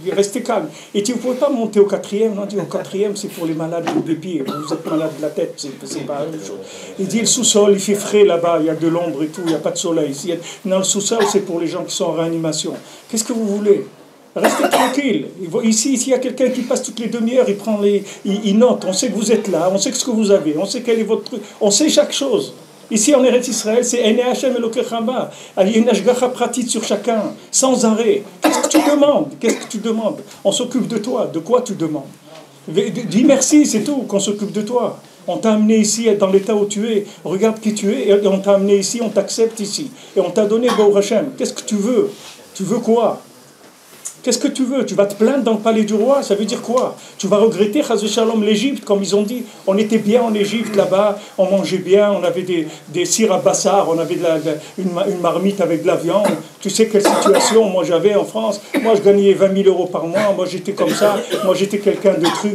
Restez calme. Et vous ne pouvez pas monter au 4e. Non, dit, au 4e c'est pour les malades des pieds. Vous êtes malade de la tête, c'est pas la même chose. Il dit, le sous-sol il fait frais là-bas, il y a de l'ombre et tout, il n'y a pas de soleil. Ici, dans le sous-sol c'est pour les gens qui sont en réanimation. Qu'est-ce que vous voulez? Restez tranquille. Ici, il y a quelqu'un qui passe toutes les demi-heures, il note, on sait que vous êtes là, on sait ce que vous avez, on sait quel est votre truc, on sait chaque chose. Ici en Eretz Israël, c'est Ene Hashem Elokei Chama. Il y a une ashgacha pratique sur chacun, sans arrêt. Qu'est-ce que tu demandes? Qu'est-ce que tu demandes? On s'occupe de toi. De quoi tu demandes? Dis merci, c'est tout, qu'on s'occupe de toi. On t'a amené ici dans l'état où tu es. Regarde qui tu es. Et on t'a amené ici, on t'accepte ici. Et on t'a donné Baruch Hashem. Qu'est-ce que tu veux? Tu veux quoi? Qu'est-ce que tu veux? Tu vas te plaindre dans le palais du roi? Ça veut dire quoi? Tu vas regretter, Chas v'Shalom, l'Égypte, comme ils ont dit. On était bien en Égypte, là-bas, on mangeait bien, on avait des sires à bassar, on avait une marmite avec de la viande. Tu sais quelle situation moi j'avais en France? Moi je gagnais 20 000 euros par mois, moi j'étais comme ça, moi j'étais quelqu'un de truc.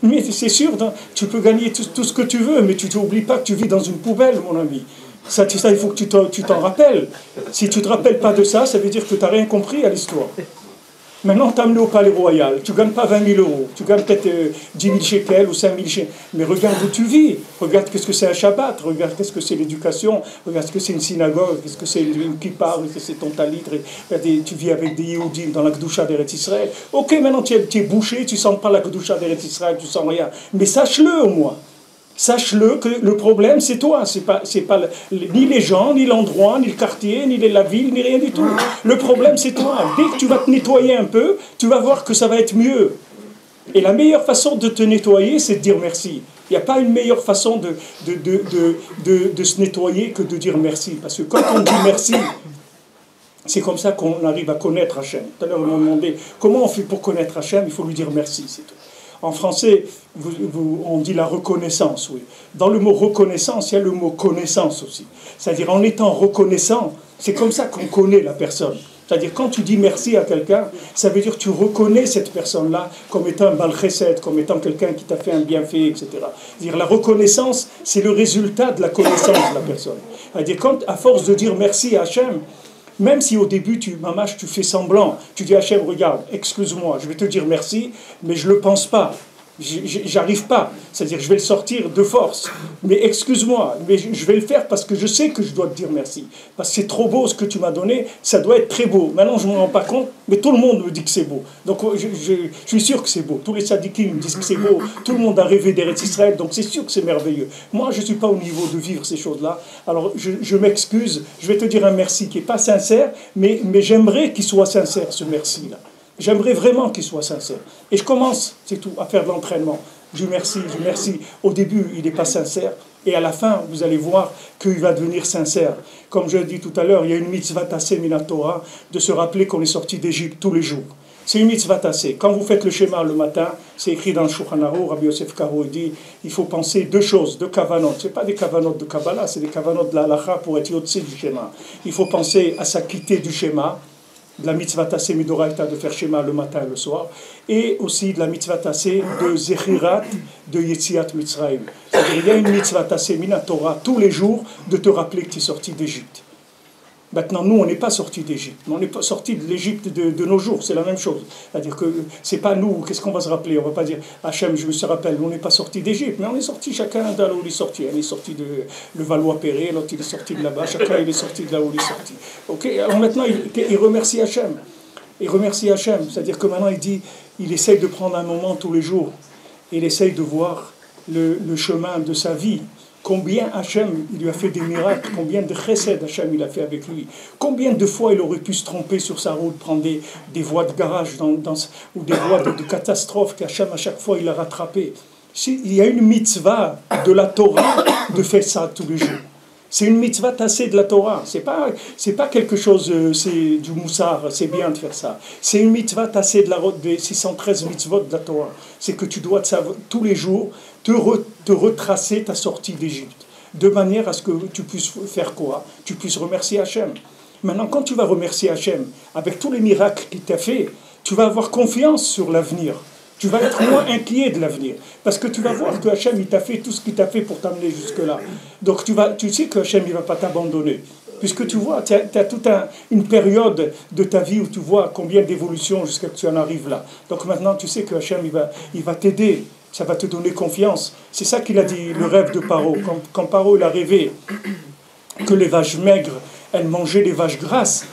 Mais c'est sûr, tu peux gagner tout ce que tu veux, mais tu n'oublies pas que tu vis dans une poubelle, mon ami. Ça, il faut que tu t'en rappelles. Si tu ne te rappelles pas de ça, ça veut dire que tu n'as rien compris à l'histoire. Maintenant, tu as amené au palais royal. Tu ne gagnes pas 20 000 euros. Tu gagnes peut-être 10 000 shekels ou 5 000 shekels. Mais regarde où tu vis. Regarde qu'est-ce que c'est un Shabbat. Regarde qu'est-ce que c'est l'éducation. Regarde ce que c'est une synagogue. Qu'est-ce que c'est une kippa. Qu'est-ce que c'est ton talit. Tu vis avec des Yehudim dans la Kedusha d'Eretz Israël. Ok, maintenant tu es bouché. Tu ne sens pas la Kedusha d'Eretz Israël. Tu ne sens rien. Mais sache-le au moins. Sache-le que le problème, c'est toi. C'est pas ni les gens, ni l'endroit, ni le quartier, ni la ville, ni rien du tout. Le problème, c'est toi. Dès que tu vas te nettoyer un peu, tu vas voir que ça va être mieux. Et la meilleure façon de te nettoyer, c'est de dire merci. Il n'y a pas une meilleure façon de se nettoyer que de dire merci. Parce que quand on dit merci, c'est comme ça qu'on arrive à connaître Hachem. Tout à l'heure, on m'a demandé comment on fait pour connaître Hachem. Il faut lui dire merci, c'est tout. En français, on dit la reconnaissance, oui. Dans le mot reconnaissance, il y a le mot connaissance aussi. C'est-à-dire, en étant reconnaissant, c'est comme ça qu'on connaît la personne. C'est-à-dire, quand tu dis merci à quelqu'un, ça veut dire que tu reconnais cette personne-là comme étant un bal chesed, comme étant quelqu'un qui t'a fait un bienfait, etc. C'est-à-dire, la reconnaissance, c'est le résultat de la connaissance de la personne. C'est-à-dire, à force de dire merci à Hachem, même si au début, tu fais semblant, tu dis Hachem, regarde, excuse-moi, je vais te dire merci, mais je ne le pense pas, j'arrive pas, c'est-à-dire je vais le sortir de force, mais excuse-moi, mais je vais le faire parce que je sais que je dois te dire merci, parce que c'est trop beau ce que tu m'as donné, ça doit être très beau, maintenant je ne me rends pas compte, mais tout le monde me dit que c'est beau, donc je suis sûr que c'est beau, tous les sadikim me disent que c'est beau, tout le monde a rêvé d'Eretz Israël, donc c'est sûr que c'est merveilleux. Moi je ne suis pas au niveau de vivre ces choses-là, alors je m'excuse, je vais te dire un merci qui n'est pas sincère, mais j'aimerais qu'il soit sincère ce merci-là. J'aimerais vraiment qu'il soit sincère. Et je commence, c'est tout, à faire de l'entraînement. Je merci. Au début, il n'est pas sincère. Et à la fin, vous allez voir qu'il va devenir sincère. Comme je l'ai dit tout à l'heure, il y a une mitzvah tassée mina Torah de se rappeler qu'on est sorti d'Égypte tous les jours. C'est une mitzvah tassée. Quand vous faites le schéma le matin, c'est écrit dans le Shulchan Aruch, Rabbi Yosef Karo dit, il faut penser 2 choses, 2 kavanot. Ce n'est pas des kavanot de Kabbalah, c'est des kavanot de la halakha pour être yotse du schéma. Il faut penser à s'acquitter du schéma, de la mitzvah tassée midoraita de faire schéma le matin et le soir, et aussi de la mitzvah tassée de zechirat de Yetziat Mitzrayim. C'est-à-dire il y a une mitzvah tassée mina Torah tous les jours de te rappeler que tu es sorti d'Égypte. Maintenant, nous, on n'est pas sortis d'Égypte. On n'est pas sortis de l'Égypte de nos jours. C'est la même chose. C'est-à-dire que c'est pas nous. Qu'est-ce qu'on va se rappeler? On va pas dire Hachem, je me rappelle. On n'est pas sortis d'Égypte, mais on est sortis chacun de là où il est sorti. On est sorti de le Valois-Perret, l'autre il est sorti de là-bas. Chacun il est sorti de là où il est sorti. Ok. Alors maintenant, il remercie Hachem. Il remercie Hachem. C'est-à-dire que maintenant, il essaye de prendre un moment tous les jours. Il essaye de voir le chemin de sa vie. Combien Hachem il lui a fait des miracles, combien de chesed Hachem il a fait avec lui, combien de fois il aurait pu se tromper sur sa route, prendre des voies de garage ou des voies de catastrophe qu'Hachem à chaque fois il a rattrapé. Il y a une mitzvah de la Torah de faire ça tous les jours. C'est une mitzvah tassée de la Torah. C'est pas quelque chose, c'est du moussard, c'est bien de faire ça. C'est une mitzvah tassée des 613 mitzvot de la Torah. C'est que tu dois tous les jours te retracer ta sortie d'Égypte. De manière à ce que tu puisses faire quoi? Tu puisses remercier Hachem. Maintenant, quand tu vas remercier Hachem, avec tous les miracles qu'il t'a fait, tu vas avoir confiance sur l'avenir. Tu vas être moins inquiet de l'avenir. Parce que tu vas voir que Hachem, il t'a fait tout ce qu'il t'a fait pour t'amener jusque-là. Donc tu sais que Hachem, il ne va pas t'abandonner. Puisque tu vois, tu as toute une période de ta vie où tu vois combien d'évolutions jusqu'à ce que tu en arrives là. Donc maintenant, tu sais que Hachem, il va t'aider. Ça va te donner confiance. C'est ça qu'il a dit, le rêve de Paro. Quand Paro, il a rêvé que les vaches maigres, elles mangeaient les vaches grasses.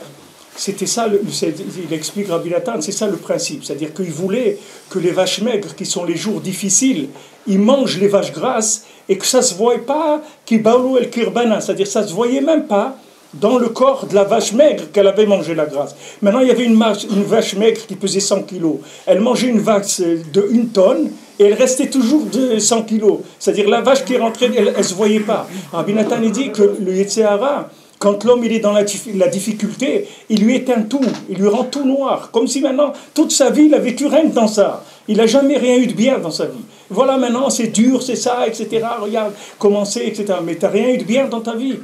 C'était ça, il explique Rabbi Nathan, c'est ça le principe. C'est-à-dire qu'il voulait que les vaches maigres, qui sont les jours difficiles, ils mangent les vaches grasses et que ça ne se voit pas, kibaulu el kirbana, c'est-à-dire que ça ne se voyait même pas dans le corps de la vache maigre qu'elle avait mangé la grasse. Maintenant, il y avait une vache maigre qui pesait 100 kilos. Elle mangeait une vache de 1 tonne et elle restait toujours de 100 kilos. C'est-à-dire la vache qui rentrait, elle ne se voyait pas. Rabbi Nathan, il dit que le Yetzer Hara, quand l'homme il est dans la difficulté, il lui éteint tout, il lui rend tout noir. Comme si maintenant, toute sa vie, il a vécu rien que dans ça. Il n'a jamais rien eu de bien dans sa vie. Voilà, maintenant, c'est dur, c'est ça, etc. Regarde comment c'est, etc. Mais tu n'as rien eu de bien dans ta vie.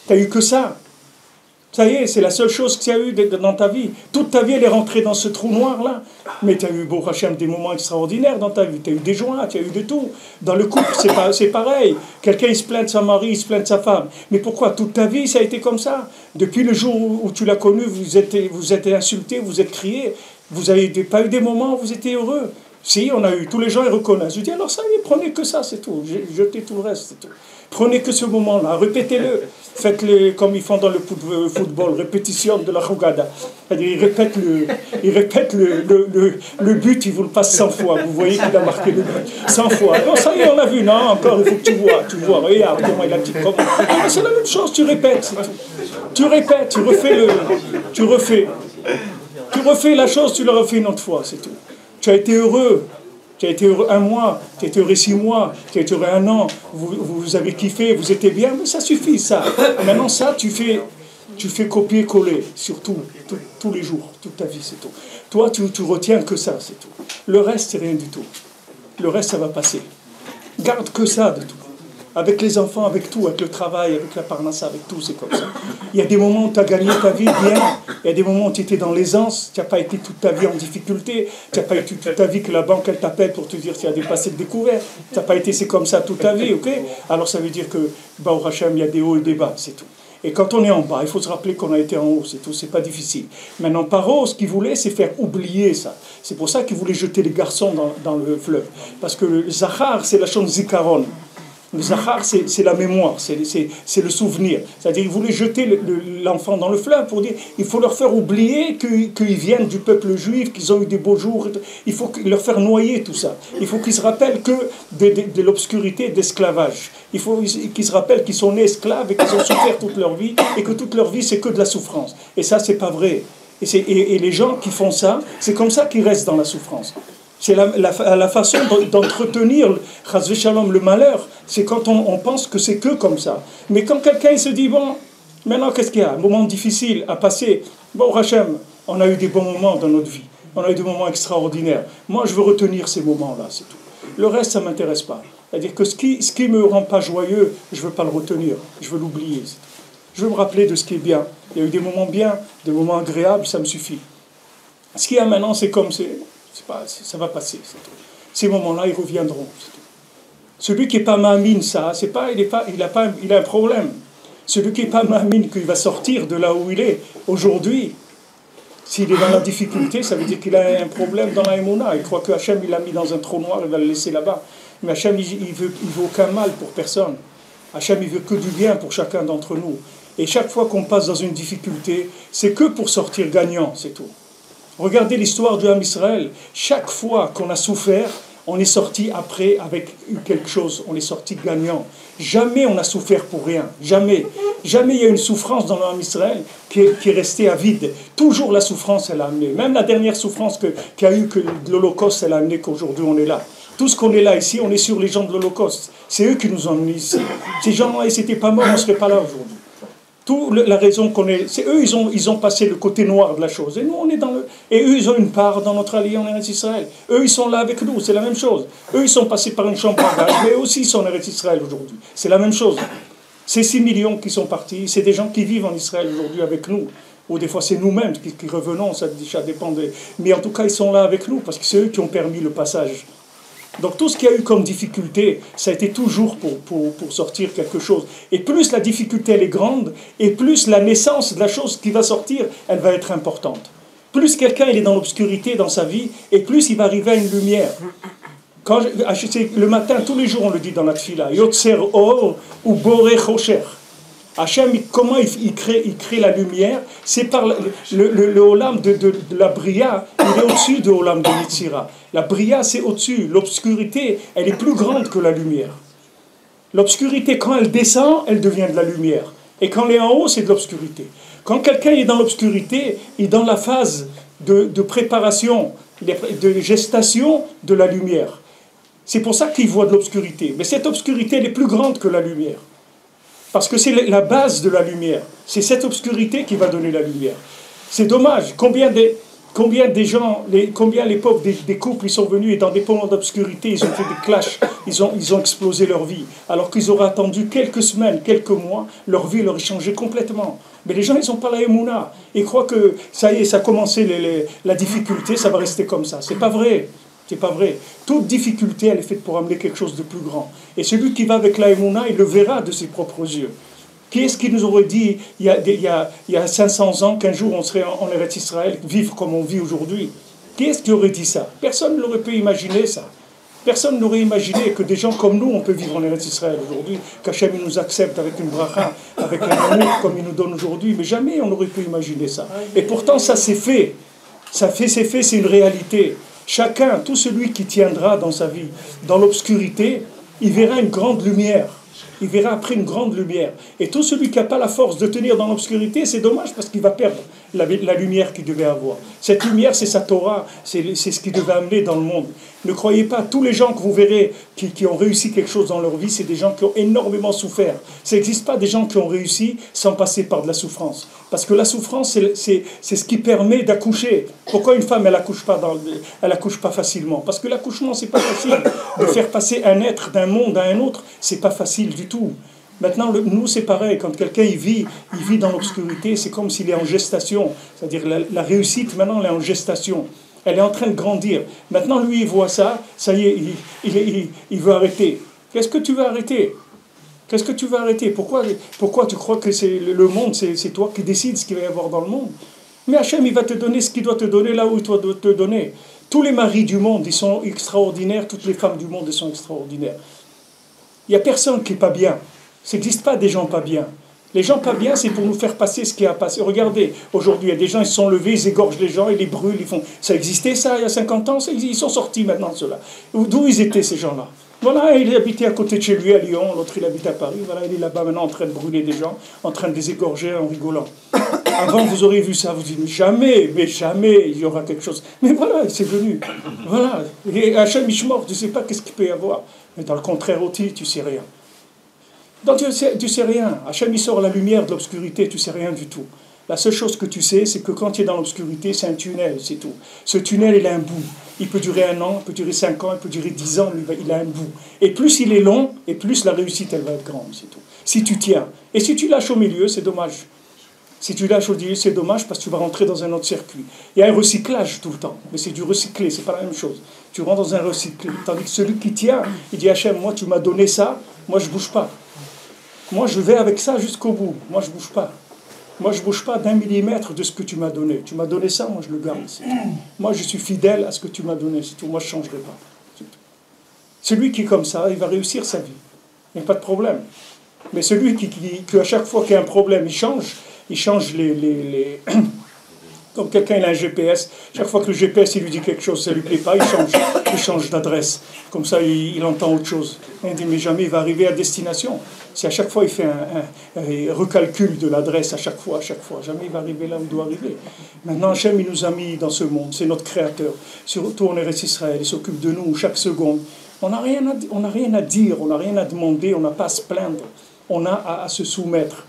Tu n'as eu que ça. Ça y est, c'est la seule chose que tu as eu dans ta vie. Toute ta vie, elle est rentrée dans ce trou noir-là. Mais tu as eu, Baruch Hashem, des moments extraordinaires dans ta vie. Tu as eu des joies, tu as eu de tout. Dans le couple, c'est pareil. Quelqu'un, il se plaint de sa mari, il se plaint de sa femme. Mais pourquoi? Toute ta vie, ça a été comme ça. Depuis le jour où tu l'as connu, vous êtes insulté, vous êtes crié. Vous n'avez pas eu des moments où vous étiez heureux. Si, on a eu. Tous les gens, ils reconnaissent. Je dis, alors ça y est, prenez que ça, c'est tout. Jetez tout le reste, c'est tout. Prenez que ce moment-là, répétez-le. Faites-le comme ils font dans le football, répétition de la Hugada. C'est-à-dire, ils répètent le but, ils vous le passent 100 fois. Vous voyez qu'il a marqué le but 100 fois. Non, ça y est, on l'a vu. Non, encore, il faut que tu vois. Regarde comment il a dit. C'est la même chose, tu répètes, c'est tout. Tu répètes, tu refais la chose, tu la refais une autre fois, c'est tout. Tu as été heureux. Tu as été heureux 1 mois, tu as été heureux 6 mois, tu as été heureux 1 an, vous avez kiffé, vous étiez bien, mais ça suffit, ça. Maintenant, ça, tu fais copier-coller sur tous les jours, toute ta vie, c'est tout. Toi, tu retiens que ça, c'est tout. Le reste, c'est rien du tout. Le reste, ça va passer. Garde que ça de tout. Avec les enfants, avec tout, avec le travail, avec la parnassa, avec tout, c'est comme ça. Il y a des moments où tu as gagné ta vie bien, il y a des moments où tu étais dans l'aisance, tu n'as pas été toute ta vie en difficulté, tu n'as pas été toute ta vie que la banque elle t'appelle pour te dire que tu as dépassé le découvert, tu n'as pas été, c'est comme ça toute ta vie, ok? Alors ça veut dire que, Baruch Hashem, il y a des hauts et des bas, c'est tout. Et quand on est en bas, il faut se rappeler qu'on a été en haut, c'est tout, c'est pas difficile. Maintenant, Paro, ce qu'il voulait, c'est faire oublier ça. C'est pour ça qu'il voulait jeter les garçons dans le fleuve. Parce que le Zachar, c'est la chose Zikaron. Le Zachar, c'est la mémoire, c'est le souvenir. C'est-à-dire, il voulait jeter l'enfant dans le fleuve pour dire, il faut leur faire oublier qu'ils viennent du peuple juif, qu'ils ont eu des beaux jours. Il faut leur faire noyer tout ça. Il faut qu'ils se rappellent que de l'obscurité, d'esclavage. Il faut qu'ils se rappellent qu'ils sont nés esclaves et qu'ils ont souffert toute leur vie et que toute leur vie, c'est que de la souffrance. Et ça, c'est pas vrai. Et les gens qui font ça, c'est comme ça qu'ils restent dans la souffrance. C'est la façon d'entretenir le malheur, c'est quand on pense que c'est que comme ça. Mais quand quelqu'un se dit, bon, maintenant qu'est-ce qu'il y a? Un moment difficile à passer. Bon, Hachem, on a eu des bons moments dans notre vie. On a eu des moments extraordinaires. Moi, je veux retenir ces moments-là, c'est tout. Le reste, ça ne m'intéresse pas. C'est-à-dire que ce qui ne me rend pas joyeux, je ne veux pas le retenir. Je veux l'oublier. Je veux me rappeler de ce qui est bien. Il y a eu des moments bien, des moments agréables, ça me suffit. Ce qu'il y a maintenant, c'est comme c'est. Ça va passer, c'est tout. Ces moments-là, ils reviendront. C'est tout. Celui qui n'est pas mamine, ça, il a un problème. Celui qui n'est pas mamine qu'il va sortir de là où il est aujourd'hui, s'il est dans la difficulté, ça veut dire qu'il a un problème dans la Emouna. Il croit que Hachem il l'a mis dans un trou noir, il va le laisser là-bas. Mais Hachem, il veut aucun mal pour personne. Hachem, il veut que du bien pour chacun d'entre nous. Et chaque fois qu'on passe dans une difficulté, c'est que pour sortir gagnant, c'est tout. Regardez l'histoire du Ham Israël. Chaque fois qu'on a souffert, on est sorti après avec quelque chose, on est sorti gagnant. Jamais on a souffert pour rien, jamais. Jamais il y a une souffrance dans le Ham Israël qui est restée à vide. Toujours la souffrance, elle a amené. Même la dernière souffrance qu'il y a eu, que l'Holocauste, elle a amené qu'aujourd'hui on est là. Tout ce qu'on est là ici, on est sur les gens de l'Holocauste. C'est eux qui nous ont mis ici. Ces gens-là, ils n'étaient pas morts, on ne serait pas là aujourd'hui. La raison qu'on est... C'est eux, ils ont passé le côté noir de la chose. Et nous, on est dans le... Et eux, ils ont une part dans notre allié en Eretz Israël. Eux, ils sont là avec nous, c'est la même chose. Eux, ils sont passés par une chambre à gaz, mais eux aussi, ils sont en Eretz Israël aujourd'hui. C'est la même chose. Ces 6 millions qui sont partis, c'est des gens qui vivent en Israël aujourd'hui avec nous. Ou des fois, c'est nous-mêmes qui revenons, ça dépend des... Mais en tout cas, ils sont là avec nous, parce que c'est eux qui ont permis le passage. Donc tout ce qu'il y a eu comme difficulté, ça a été toujours pour sortir quelque chose. Et plus la difficulté elle est grande, et plus la naissance de la chose qui va sortir, elle va être importante. Plus quelqu'un il est dans l'obscurité dans sa vie, et plus il va arriver à une lumière. Le matin, tous les jours on le dit dans la tfila, Yotzer Or ou Boré Chocher. Hachem, comment il crée la lumière? C'est par le Olam de la Bria, il est au-dessus de Olam de Yitzira. La Bria, c'est au-dessus. L'obscurité, elle est plus grande que la lumière. L'obscurité, quand elle descend, elle devient de la lumière. Et quand elle est en haut, c'est de l'obscurité. Quand quelqu'un est dans l'obscurité, il est dans la phase de préparation, de gestation de la lumière. C'est pour ça qu'il voit de l'obscurité. Mais cette obscurité, elle est plus grande que la lumière. Parce que c'est la base de la lumière. C'est cette obscurité qui va donner la lumière. C'est dommage. Combien des gens, combien à l'époque des couples, ils sont venus et dans des moments d'obscurité, ils ont fait des clashs, ils ont explosé leur vie. Alors qu'ils auraient attendu quelques semaines, quelques mois, leur vie leur a changé complètement. Mais les gens, ils n'ont pas la émouna. Ils croient que ça y est, ça a commencé la difficulté, ça va rester comme ça. C'est pas vrai. C'est pas vrai. Toute difficulté, elle est faite pour amener quelque chose de plus grand. Et celui qui va avec la émouna, il le verra de ses propres yeux. Qui est-ce qui nous aurait dit, il y a 500 ans, qu'un jour on serait en Eretz Israël, vivre comme on vit aujourd'hui? Qui est-ce qui aurait dit ça? Personne n'aurait pu imaginer ça. Personne n'aurait imaginé que des gens comme nous, on peut vivre en Eretz Israël aujourd'hui, qu'Hachem nous accepte avec une bracha, avec un amour comme il nous donne aujourd'hui. Mais jamais on n'aurait pu imaginer ça. Et pourtant, ça s'est fait. C'est fait, c'est une réalité. Chacun, tout celui qui tiendra dans sa vie, dans l'obscurité, il verra une grande lumière. Il verra après une grande lumière. Et tout celui qui n'a pas la force de tenir dans l'obscurité, c'est dommage parce qu'il va perdre la lumière qu'il devait avoir. Cette lumière, c'est sa Torah, c'est ce qu'il devait amener dans le monde. Ne croyez pas, tous les gens que vous verrez qui ont réussi quelque chose dans leur vie, c'est des gens qui ont énormément souffert. Ça n'existe pas des gens qui ont réussi sans passer par de la souffrance. Parce que la souffrance, c'est ce qui permet d'accoucher. Pourquoi une femme, elle accouche pas facilement? Parce que l'accouchement, c'est pas facile. De faire passer un être d'un monde à un autre, c'est pas facile du tout. Maintenant, nous, c'est pareil. Quand quelqu'un il vit dans l'obscurité, c'est comme s'il est en gestation. C'est-à-dire la réussite, maintenant, elle est en gestation. Elle est en train de grandir. Maintenant, lui, il voit ça. Ça y est, il veut arrêter. Qu'est-ce que tu veux arrêter? Qu'est-ce que tu veux arrêter? Pourquoi tu crois que c'est le monde, c'est toi qui décides ce qu'il va y avoir dans le monde? Mais Hachem, il va te donner ce qu'il doit te donner là où il doit te donner. Tous les maris du monde, ils sont extraordinaires. Toutes les femmes du monde, elles sont extraordinaires. Il n'y a personne qui n'est pas bien. Ça n'existe pas des gens pas bien. Les gens pas bien, c'est pour nous faire passer ce qui a passé. Regardez, aujourd'hui, il y a des gens, ils se sont levés, ils égorgent les gens, ils les brûlent, ils font... Ça existait ça il y a 50 ans? Ils sont sortis maintenant, ceux-là. D'où ils étaient, ces gens-là? Voilà, il habitait à côté de chez lui, à Lyon, l'autre il habite à Paris. Voilà, il est là-bas maintenant en train de brûler des gens, en train de les égorger en rigolant. Avant, vous auriez vu ça, vous dites, jamais il y aura quelque chose. Mais voilà, c'est venu. Voilà. Et Hachem Ishmor, tu ne sais pas qu'est-ce qu'il peut y avoir. Mais dans le contraire aussi, tu ne sais rien. Donc tu sais rien. Hachem, il sort la lumière de l'obscurité, tu ne sais rien du tout. La seule chose que tu sais, c'est que quand tu es dans l'obscurité, c'est un tunnel, c'est tout. Ce tunnel, il a un bout. Il peut durer 1 an, il peut durer 5 ans, il peut durer 10 ans, mais il a un bout. Et plus il est long, et plus la réussite, elle va être grande, c'est tout. Si tu tiens. Et si tu lâches au milieu, c'est dommage. Si tu lâches au milieu, c'est dommage parce que tu vas rentrer dans un autre circuit. Il y a un recyclage tout le temps, mais c'est du recyclé, c'est pas la même chose. Tu rentres dans un recyclé. Tandis que celui qui tient, il dit Hachem, moi tu m'as donné ça, moi je bouge pas. Moi, je vais avec ça jusqu'au bout. Moi, je ne bouge pas. Moi, je ne bouge pas d'1 millimètre de ce que tu m'as donné. Tu m'as donné ça, moi, je le garde. Moi, je suis fidèle à ce que tu m'as donné. C'est tout. Moi, je ne changerai pas. Celui qui est comme ça, il va réussir sa vie. Il n'y a pas de problème. Mais celui qui à chaque fois qu'il y a un problème, il change les comme quelqu'un il a un GPS, chaque fois que le GPS il lui dit quelque chose, ça ne lui plaît pas, il change d'adresse. Comme ça, il entend autre chose. Il dit, mais jamais il va arriver à destination. Si à chaque fois il fait un recalcul de l'adresse, à chaque fois, jamais il va arriver là où il doit arriver. Maintenant, Hachem, il nous a mis dans ce monde, c'est notre créateur. Surtout en Eretz Israël, il s'occupe de nous chaque seconde. On n'a rien à dire, on n'a rien à demander, on n'a pas à se plaindre. On a à se soumettre.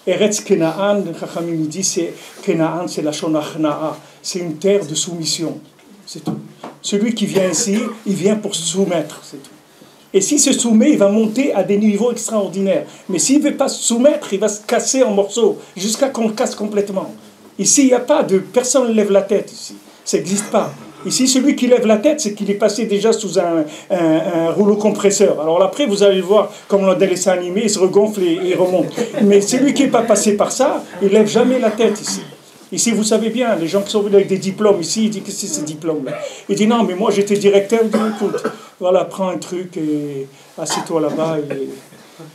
Eretz Kenaan, Chachamim dit, c'est Kenaan, c'est la Shonachna'a, c'est une terre de soumission, c'est tout. Celui qui vient ici, il vient pour se soumettre, c'est tout. Et s'il se soumet, il va monter à des niveaux extraordinaires. Mais s'il ne veut pas se soumettre, il va se casser en morceaux, jusqu'à qu'on le casse complètement. Ici, il n'y a pas de... Personne ne lève la tête, ici. Ça n'existe pas. Ici, celui qui lève la tête, c'est qu'il est passé déjà sous un rouleau compresseur. Alors après, vous allez le voir, comme dans les dessins animés, il se regonfle et il remonte. Mais celui qui n'est pas passé par ça, il ne lève jamais la tête ici. Ici, vous savez bien, les gens qui sont venus avec des diplômes ici, ils disent que c'est ces diplômes-là. Il dit non, mais moi j'étais directeur, il dit écoute, voilà, prends un truc et assieds-toi là-bas et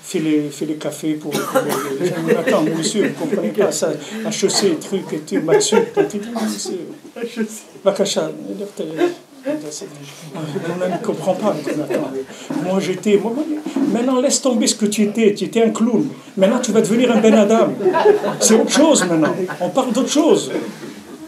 fais les cafés pour les gens. Attends, mais monsieur, vous ne comprenez pas ça, HEC, truc et tout, Mathieu. Il dit, monsieur, Bakacha, on ne comprend pas. Moi, maintenant, laisse tomber ce que tu étais un clown. Maintenant, tu vas devenir un Ben Adam. C'est autre chose maintenant. On parle d'autre chose.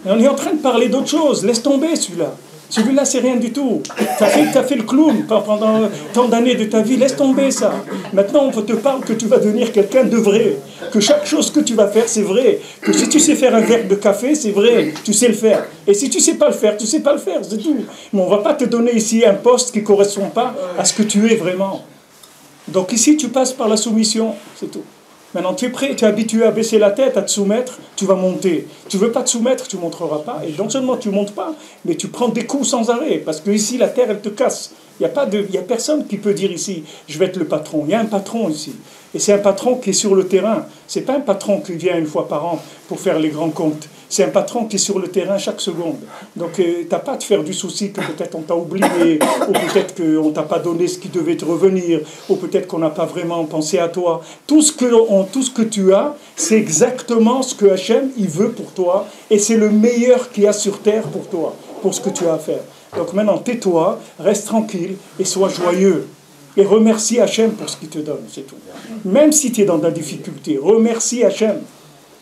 Et on est en train de parler d'autre chose. Laisse tomber celui-là. Celui-là, c'est rien du tout. Tu as fait le clown pendant tant d'années de ta vie. Laisse tomber ça. Maintenant, on te parle que tu vas devenir quelqu'un de vrai. Que chaque chose que tu vas faire, c'est vrai. Que si tu sais faire un verre de café, c'est vrai. Tu sais le faire. Et si tu ne sais pas le faire, tu ne sais pas le faire. C'est tout. Mais on ne va pas te donner ici un poste qui ne correspond pas à ce que tu es vraiment. Donc ici, tu passes par la soumission. C'est tout. Maintenant, tu es prêt, tu es habitué à baisser la tête, à te soumettre, tu vas monter. Tu ne veux pas te soumettre, tu ne monteras pas. Et non seulement tu ne montes pas, mais tu prends des coups sans arrêt. Parce que ici, la terre, elle te casse. Il n'y a personne qui peut dire ici, je vais être le patron. Il y a un patron ici. Et c'est un patron qui est sur le terrain. Ce n'est pas un patron qui vient une fois par an pour faire les grands comptes. C'est un patron qui est sur le terrain chaque seconde. Donc, tu n'as pas à te faire du souci que peut-être on t'a oublié, ou peut-être qu'on ne t'a pas donné ce qui devait te revenir, ou peut-être qu'on n'a pas vraiment pensé à toi. Tout ce que tu as, c'est exactement ce que Hachem, il veut pour toi, et c'est le meilleur qu'il y a sur terre pour toi, pour ce que tu as à faire. Donc maintenant, tais-toi, reste tranquille, et sois joyeux. Et remercie Hachem pour ce qu'il te donne, c'est tout. Même si tu es dans la difficulté, remercie Hachem.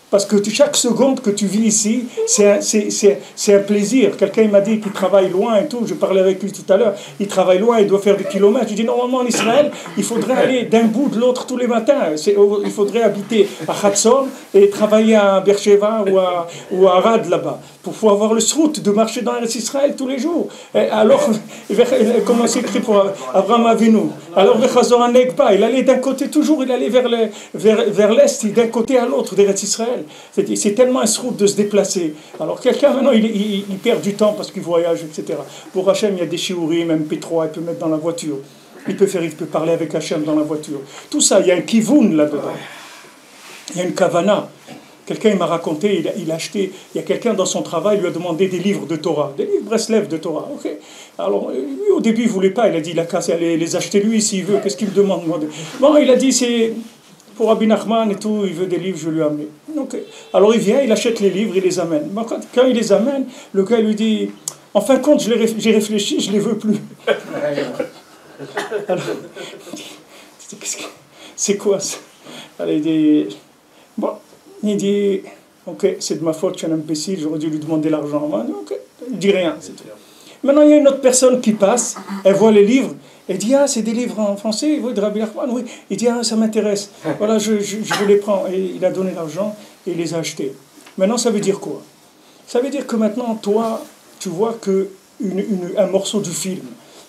Parce que chaque seconde que tu vis ici, c'est un plaisir. Quelqu'un m'a dit qu'il travaille loin et tout. Je parlais avec lui tout à l'heure. Il travaille loin, il doit faire des kilomètres. Je dis normalement en Israël, il faudrait aller d'un bout de l'autre tous les matins. Il faudrait habiter à Khatson et travailler à Beersheba ou à Arad là-bas. Pour pouvoir avoir le srout de marcher dans Israël tous les jours. Et alors, comment c'est écrit pour Abraham Avinu? Alors, il allait d'un côté toujours, il allait vers l'est, d'un côté à l'autre d'Eretz Israël. C'est tellement un srout de se déplacer. Alors quelqu'un maintenant il perd du temps parce qu'il voyage, etc. Pour Hachem, il y a des shiurim, même P3, il peut mettre dans la voiture. Il peut parler avec Hachem dans la voiture. Tout ça, il y a un kivoun là-dedans. Il y a une kavana. Quelqu'un m'a raconté, il a acheté, il y a quelqu'un dans son travail, il lui a demandé des livres de Torah, des livres Breslev de Torah. Okay. Alors, lui, au début, il ne voulait pas, il a dit, il a qu'à les acheter lui s'il veut, qu'est-ce qu'il me demande moi Bon, il a dit, c'est pour Rabbi Nachman et tout, il veut des livres, je lui ai amené. Okay. Alors il vient, il achète les livres, il les amène. Bon, quand il les amène, le gars lui dit, en fin de compte, j'ai réfléchi, je ne les veux plus. Alors, c'est quoi ça? Alors, il dit, bon. Il dit, ok, c'est de ma faute, je suis un imbécile, j'aurais dû lui demander l'argent. Ok, il ne dit rien, c'est tout. Maintenant, il y a une autre personne qui passe, elle voit les livres, elle dit, ah, c'est des livres en français, oui, de Rabbi Nachman, oui. Il dit, ah, ça m'intéresse, voilà, je vous les prends. Et il a donné l'argent et il les a achetés. Maintenant, ça veut dire quoi? Ça veut dire que maintenant, toi, tu vois un morceau du film.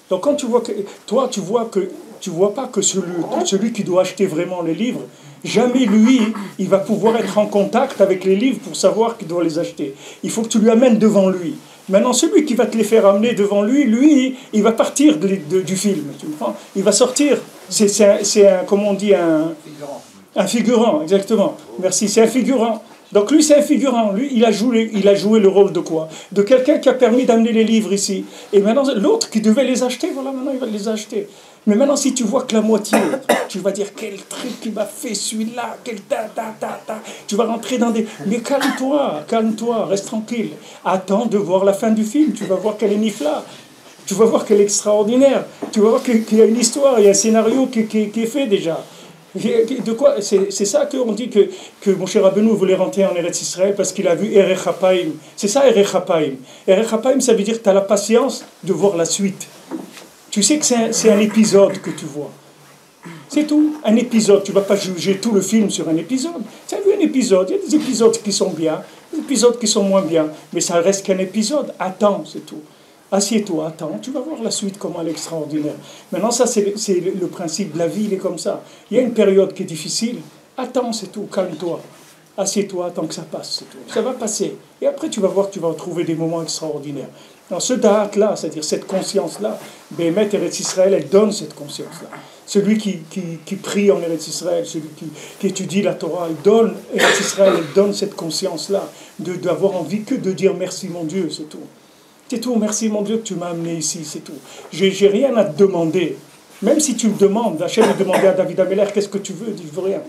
Donc, quand tu vois que, toi, tu vois pas que celui qui doit acheter vraiment les livres, jamais lui, il va pouvoir être en contact avec les livres pour savoir qu'il doit les acheter. Il faut que tu lui amènes devant lui. Maintenant, celui qui va te les faire amener devant lui, il va partir du film. Tu comprends? Il va sortir. C'est comment on dit, Un figurant, exactement. Merci, c'est un figurant. Donc lui, c'est un figurant. Lui, il a joué le rôle de quoi? De quelqu'un qui a permis d'amener les livres ici. Et maintenant, l'autre qui devait les acheter, voilà, maintenant il va les acheter. Mais maintenant, si tu vois que la moitié, tu vas dire, quel truc qui m'a fait celui-là, quel ta. Tu vas rentrer dans des... Mais calme-toi, reste tranquille. Attends de voir la fin du film, tu vas voir qu'elle est nifla. Tu vas voir qu'elle est extraordinaire. Tu vas voir qu'il y a une histoire, il y a un scénario qui est fait déjà. De quoi? C'est ça qu'on dit que mon cher Rabbeinu voulait rentrer en Eretz Israël parce qu'il a vu Erech Hapaim. C'est ça Erech Hapaim. Erech Hapaim, ça veut dire que tu as la patience de voir la suite. Tu sais que c'est un épisode que tu vois. C'est tout, un épisode. Tu ne vas pas juger tout le film sur un épisode. Tu as vu un épisode, il y a des épisodes qui sont bien, des épisodes qui sont moins bien, mais ça reste qu'un épisode. Attends, c'est tout. Assieds-toi, attends, tu vas voir la suite, comment elle est extraordinaire. Maintenant, ça, c'est le principe de la vie, il est comme ça. Il y a une période qui est difficile, attends, c'est tout, calme-toi. Assieds-toi, attends que ça passe, c'est tout. Ça va passer. Et après, tu vas voir que tu vas trouver des moments extraordinaires. Dans ce da'at-là, c'est-à-dire cette conscience-là, Béhémet Eretz Israël, elle donne cette conscience-là. Celui qui prie en Eretz Israël, celui qui étudie la Torah, il donne Eretz Israël, elle donne cette conscience-là, d'avoir envie que de dire merci mon Dieu, c'est tout. C'est tout, merci mon Dieu que tu m'as amené ici, c'est tout. J'ai rien à te demander. Même si tu me demandes, Hachem a demandé à David Améler, qu'est-ce que tu veux? Il dit, je veux rien.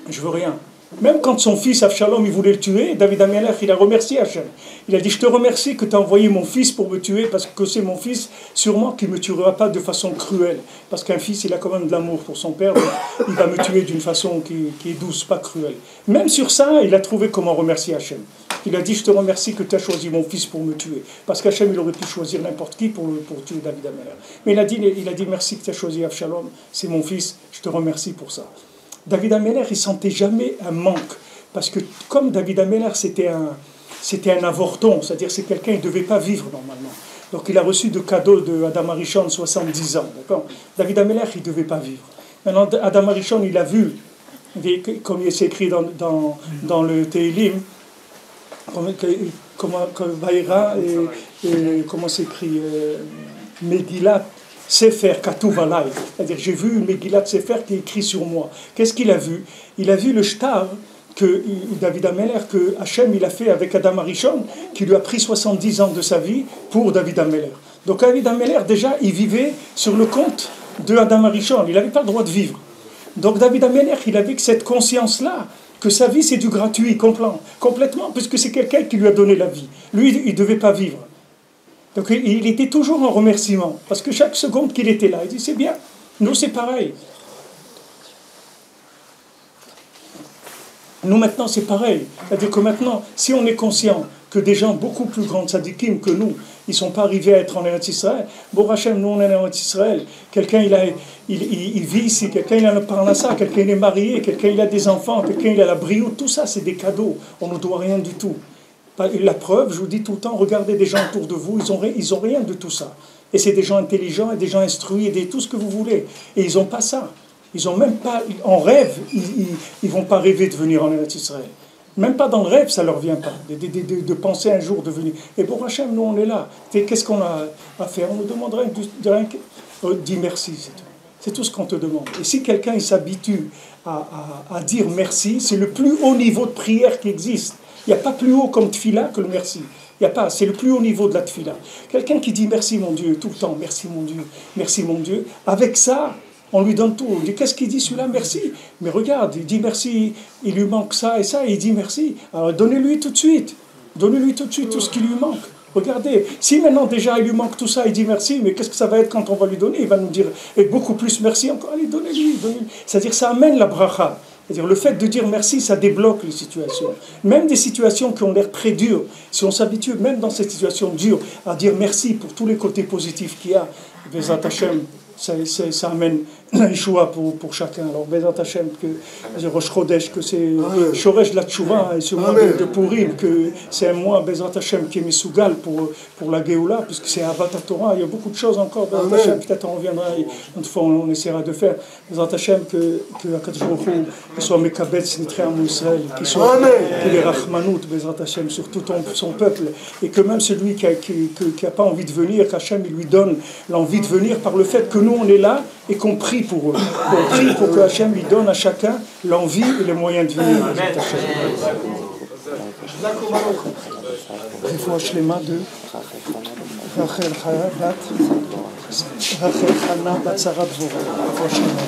Je veux rien. Même quand son fils Avshalom, il voulait le tuer, David Améler, il a remercié Hachem. Il a dit, je te remercie que tu as envoyé mon fils pour me tuer, parce que c'est mon fils, sûrement qu'il ne me tuera pas de façon cruelle. Parce qu'un fils, il a quand même de l'amour pour son père, donc il va me tuer d'une façon qui est douce, pas cruelle. Même sur ça, il a trouvé comment remercier Hachem. Il a dit, je te remercie que tu as choisi mon fils pour me tuer. Parce qu'Hachem, il aurait pu choisir n'importe qui pour tuer David Améler. Mais il a dit, merci que tu as choisi Avshalom, c'est mon fils, je te remercie pour ça. David Améler, il ne sentait jamais un manque. Parce que comme David Améler, c'était un avorton, c'est-à-dire c'est quelqu'un qui ne devait pas vivre normalement. Donc il a reçu de cadeau de Adam Arishon 70 ans. D'accord? David Améler, il ne devait pas vivre. Maintenant, Adam Arishon, il a vu, comme il s'est écrit dans le Tehillim, comment s'écrit Megillat Sefer Katuv Alay. C'est-à-dire, j'ai vu une Megillat Sefer qui est écrit sur moi. Qu'est-ce qu'il a vu? Il a vu le shtar que David Améler, que Hachem il a fait avec Adam Arishon, qui lui a pris 70 ans de sa vie pour David Améler. Donc David Améler, déjà, il vivait sur le compte de Adam Arishon. Il n'avait pas le droit de vivre. Donc David Améler, il avait cette conscience-là, que sa vie c'est du gratuit, complètement, puisque c'est quelqu'un qui lui a donné la vie. Lui, il ne devait pas vivre. Donc il était toujours en remerciement, parce que chaque seconde qu'il était là, il dit c'est bien, nous c'est pareil. Nous maintenant c'est pareil. C'est-à-dire que maintenant, si on est conscient que des gens beaucoup plus grands tzadikim que nous, ils ne sont pas arrivés à être en Eretz Israël. Bon Hachem, nous on est en Eretz Israël. Quelqu'un il vit ici, quelqu'un il a le parnassa, quelqu'un il est marié, quelqu'un il a des enfants, quelqu'un il a la brioute, tout ça c'est des cadeaux. On ne doit rien du tout. La preuve, je vous dis tout le temps, regardez des gens autour de vous, ils ont rien de tout ça. Et c'est des gens intelligents, et des gens instruits, et tout ce que vous voulez. Et ils n'ont pas ça. Ils n'ont même pas, en rêve, ils vont pas rêver de venir en Eretz Israël. Même pas dans le rêve, ça ne leur vient pas, de penser un jour de venir. Et pour Hachem, nous on est là. Qu'est-ce qu'on a à faire? On nous demanderait dis merci, c'est tout. C'est tout ce qu'on te demande. Et si quelqu'un il s'habitue à dire merci, c'est le plus haut niveau de prière qui existe. Il n'y a pas plus haut comme tfila que le merci. Il y a pas, c'est le plus haut niveau de la tfila. Quelqu'un qui dit merci mon Dieu tout le temps, merci mon Dieu, avec ça, on lui donne tout. On dit, qu'est-ce qu'il dit celui-là? Merci. Mais regarde, il dit merci, il lui manque ça et ça, et il dit merci. Alors donnez-lui tout de suite. Donnez-lui tout de suite tout ce qui lui manque. Regardez, si maintenant déjà il lui manque tout ça, il dit merci, mais qu'est-ce que ça va être quand on va lui donner? Il va nous dire et beaucoup plus merci encore. Allez, donnez-lui. C'est-à-dire ça amène la bracha. C'est-à-dire le fait de dire merci, ça débloque les situations. Même des situations qui ont l'air très dures, si on s'habitue, même dans ces situations dures, à dire merci pour tous les côtés positifs qu'il y a, Bezat Hashem, ça amène l'Yeshua pour chacun. Alors, Bezat Hashem, que Rosh Chodesh, que c'est Shoresh de la Tchouva, et ce mois de Purim, que c'est un mois, Bezat Hashem, qui est Mesougal pour la Géoula, puisque c'est Avat Torah. Il y a beaucoup de choses encore, Bezat Hashem, peut-être on reviendra, une fois on essaiera de faire. Bezat Hashem, que Akadosh Baruch Hu soit Mekabetz, Nitream Israël, qu'il est Rachmanout, Bezat Hashem, sur tout son peuple, et que même celui qui n'a pas envie de venir, qu'Hachem il lui donne l'envie de venir par le fait que nous on est là et qu'on prie pour eux. On prie pour que Hachem lui donne à chacun l'envie et les moyens de venir. רפואה שלמה רחל חיה בת רחל חנה בת שרה דבורה. רפואה שלמה.